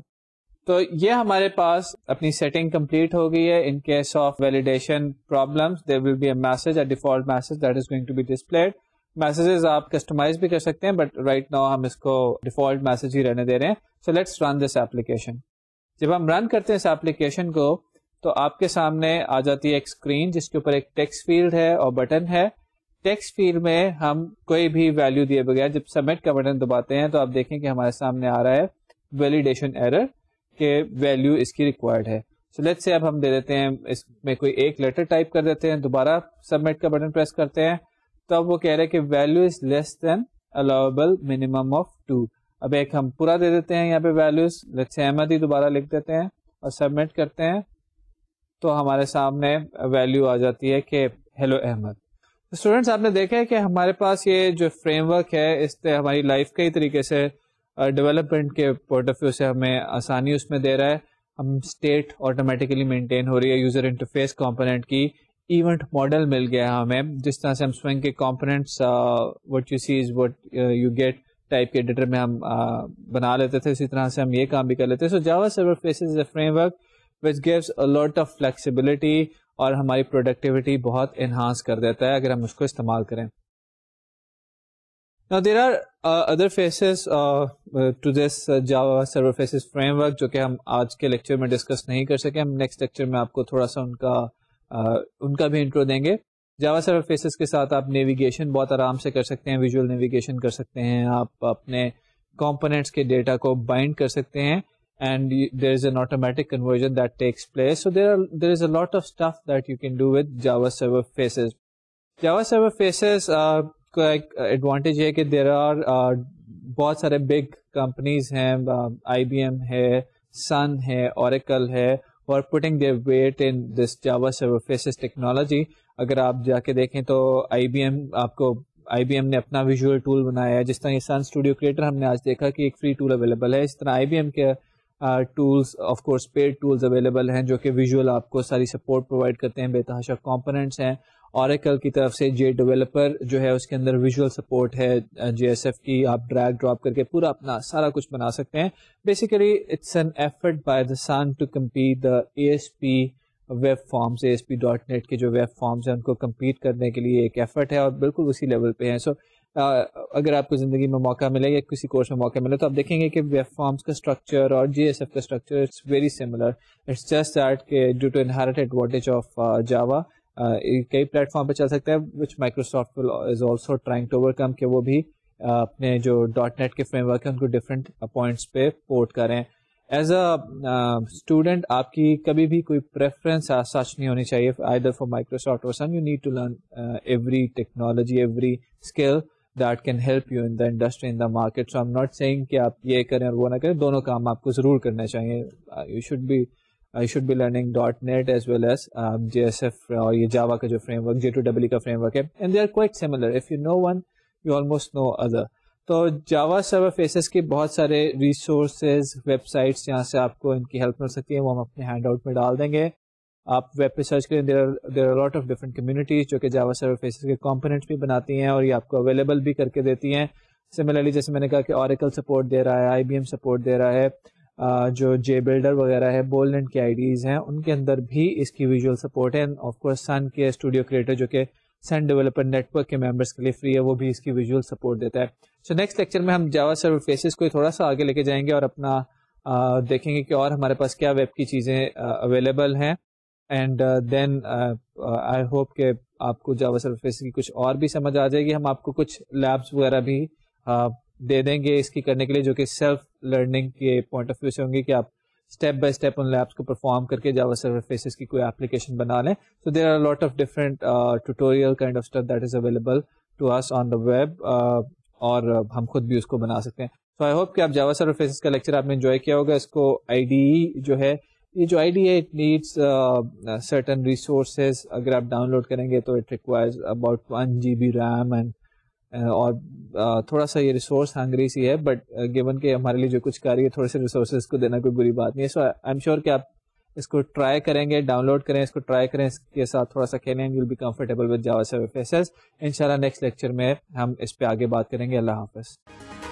تو یہ ہمارے پاس اپنی سیٹنگ کمپلیٹ ہو گئی ہے. In case of validation problems there will be a message, a default message that is going to be displayed. Messages آپ کسٹمائز بھی کر سکتے ہیں بٹ رائٹ ناؤ ہم اس کو ڈیفالٹ میسج ہی رہنے دے رہے ہیں. So let's run this application. جب ہم رن کرتے ہیں اس ایپلیکیشن کو تو آپ کے سامنے آ جاتی ہے ایک اسکرین جس کے اوپر ایک ٹیکسٹ فیلڈ ہے اور بٹن ہے. ٹیکسٹ فیلڈ میں ہم کوئی بھی ویلیو دیے بغیر جب سبمٹ کا بٹن دباتے ہیں تو آپ دیکھیں کہ ہمارے سامنے آ رہا ہے ویلیڈیشن ایرر کہ ویلیو اس کی ریکوائرڈ ہے. سو لیٹ سے اب ہم دے دیتے ہیں اس میں کوئی ایک لیٹر ٹائپ کر دیتے ہیں, دوبارہ سبمٹ کا بٹن پریس کرتے ہیں تو اب وہ کہہ رہے ہیں کہ value is less than allowable minimum of 2. اب ایک ہم پورا دے دیتے ہیں یہاں پہ ویلیوز, لیٹ سے احمد ہی دوبارہ لکھ دیتے ہیں اور سبمٹ کرتے ہیں تو ہمارے سامنے ویلیو آ جاتی ہے کہ ہیلو احمد. اسٹوڈینٹس آپ نے دیکھا ہے کہ ہمارے پاس یہ جو فریم ورک ہے اس سے ہماری لائف کئی طریقے سے ڈیولپمنٹ کے پوائنٹ آف ویو سے ہمیں آسانی اس میں دے رہا ہے. ہم اسٹیٹ آٹومیٹیکلی مینٹین ہو رہی ہے یوزر انٹرفیس کمپوننٹ کی. ایونٹ ماڈل مل گیا ہمیں جس طرح سے ہم سوئنگ کے components what you see is what you get type کے ایڈیٹر میں ہم بنا لیتے تھے, اسی طرح سے ہم یہ کام بھی کر لیتے ہیں. So Java Server Faces is a framework which gives a lot of flexibility اور ہماری پروڈکٹیوٹی بہت انہانس کر دیتا ہے اگر ہم اس کو استعمال کریں. Now there are other faces to this Java Server Faces framework جو کہ ہم آج کے لیکچر میں ڈسکس نہیں کر سکے. ہم نیکسٹ لیکچر میں آپ کو تھوڑا سا ان کا بھی انٹرو دیں گے. Java Server Faces کے ساتھ آپ نیویگیشن بہت آرام سے کر سکتے ہیں, ویژول نیویگیشن کر سکتے ہیں, آپ اپنے کمپوننٹس کے ڈیٹا کو بائنڈ کر سکتے ہیں and there is an automatic conversion that takes place. So there is a lot of stuff that you can do with Java Server Faces. Java Server Faces کا ایک ایڈوانٹیج ہے کہ دیر آر بہت سارے بگ کمپنیز ہیں, آئی بی ایم ہے, سن ہے, اوریکل ہے, اور putting their weight in this Java Server Faces technology. اگر آپ جا کے دیکھیں تو آئی بی ایم نے اپنا ویژول ٹول بنایا ہے. جس طرح یہ سن اسٹوڈیو کریٹر ہم نے آج دیکھا کہ ایک فری ٹول اویلیبل ہے, اس طرح آئی بی ایم کے tools of course paid tools available ہیں جو کہ ویژول آپ کو ساری سپورٹ پرووائڈ کرتے ہیں. بے تحاشا کمپوننٹس ہیں. اوریکل کی طرف سے جے ڈیولپر جو ہے اس کے اندر ویژول سپورٹ ہے جے ایس ایف کی, آپ ڈریگ ڈراپ کر کے پورا اپنا سارا کچھ بنا سکتے ہیں. Basically it's an effort by the Sun to compete the A S P web forms, ASP.NET کے جو ویب فارمز ہیں ان کو کمپیٹ کرنے کے لیے ایک ایفرٹ ہے اور بالکل اسی لیول پہ ہیں. سو اگر آپ کو زندگی میں موقع ملے یا کسی کورس میں موقع ملے تو آپ دیکھیں گے کہ ویب فارمز کا اسٹرکچر اور جے ایس ایف کا structure it's very similar. It's just that کہ due to inherent advantage of Java کئی پلیٹ فارم پہ چل سکتا ہے which Microsoft is also trying to overcome کہ وہ بھی اپنے جو .NET کے فریم ورک ہیں ان کو ڈفرینٹ پوائنٹس پہ پورٹ کریں. ایز اے اسٹوڈنٹ آپ کی کبھی بھی کوئی پریفرنس سچ نہیں ہونی چاہیے either for Microsoft or Sun. You need to learn every technology, every skill that can help you in the industry, in the market. So I'm not saying کہ آپ یہ کریں اور وہ نہ کریں, دونوں کام آپ کو ضرور کرنے چاہیے. You should be you should be learning .NET as well as JSF اور یہ جاوا کا جو فریم ورک J2EE کا فریم ورک ہے, and they are quite similar. If you know one, you almost know other. تو جاوا سرور فیسز کے بہت سارے ریسورسز, ویب سائٹس جہاں سے آپ کو ان کی ہیلپ مل سکتی ہے, وہ ہم اپنے ہینڈ آؤٹ میں ڈال دیں گے. آپ ویب پہ سرچ کریں, there are lot of different communities جو کہ جاوا سرور فیسز کے کمپوننٹس بھی بناتی ہیں اور یہ آپ کو اویلیبل بھی کر کے دیتی ہیں. سملرلی جیسے میں نے کہا کہ اوریکل سپورٹ دے رہا ہے, IBM سپورٹ دے رہا ہے, جو جے بلڈر وغیرہ ہے, بولینڈ کے آئیڈیز ہیں, ان کے اندر بھی اس کی ویژول سپورٹ ہے. آف کورس سن کے اسٹوڈیو کریٹر جو کہ سن ڈیولپر نیٹ ورک کے ممبرس کے لیے فری ہے, وہ بھی اس کی ویژول سپورٹ دیتا ہے. سو نیکسٹ لیکچر میں ہم جاوا سرور فیسز کو تھوڑا سا آگے لے کے جائیں گے اور اپنا دیکھیں گے کہ اور ہمارے پاس کیا ویب کی چیزیں اویلیبل ہیں. اینڈ دین آئی ہوپ کہ آپ کو جاوا سرور فیسز کی کچھ اور بھی سمجھ آ جائے گی. ہم آپ کو کچھ لیبس وغیرہ بھی دے دیں گے اس کی کرنے کے لیے, جو کہ سیلف لرننگ کے پوائنٹ آف ویو سے ہوں گی, کہ آپ step by step in labs کو پرفارم کر کے جاوا سرور فیسز کی کوئی اپلیکیشن بنا لیں. So there are lot of different tutorial kind of stuff that is available to us on the web, اور ہم خود بھی اس کو بنا سکتے ہیں. سو آئی ہوپ کہ آپ جاوا سرور فیسز کا لیکچر آپ نے انجوائے کیا ہوگا. اس کو IDE جو ہے, یہ جو IDE ہے, اٹ نیڈس سرٹن ریسورسز. اگر آپ ڈاؤن لوڈ کریں گے تو it requires about 1 GB RAM, and اور تھوڑا سا یہ ریسورس ہنگری سی ہے, بٹ گیون کہ ہمارے لیے جو کچھ کر رہی ہے, تھوڑے سے ریسورسز کو دینا کوئی بری بات نہیں ہے. سو آئی ایم شیور کہ آپ اس کو ٹرائی کریں گے, ڈاؤن لوڈ کریں, اس کو ٹرائی کریں, اس کے ساتھ تھوڑا سا کھیلیں, you will be comfortable with Java Server Faces. انشاءاللہ نیکسٹ لیکچر میں ہم اس پہ آگے بات کریں گے. اللہ حافظ.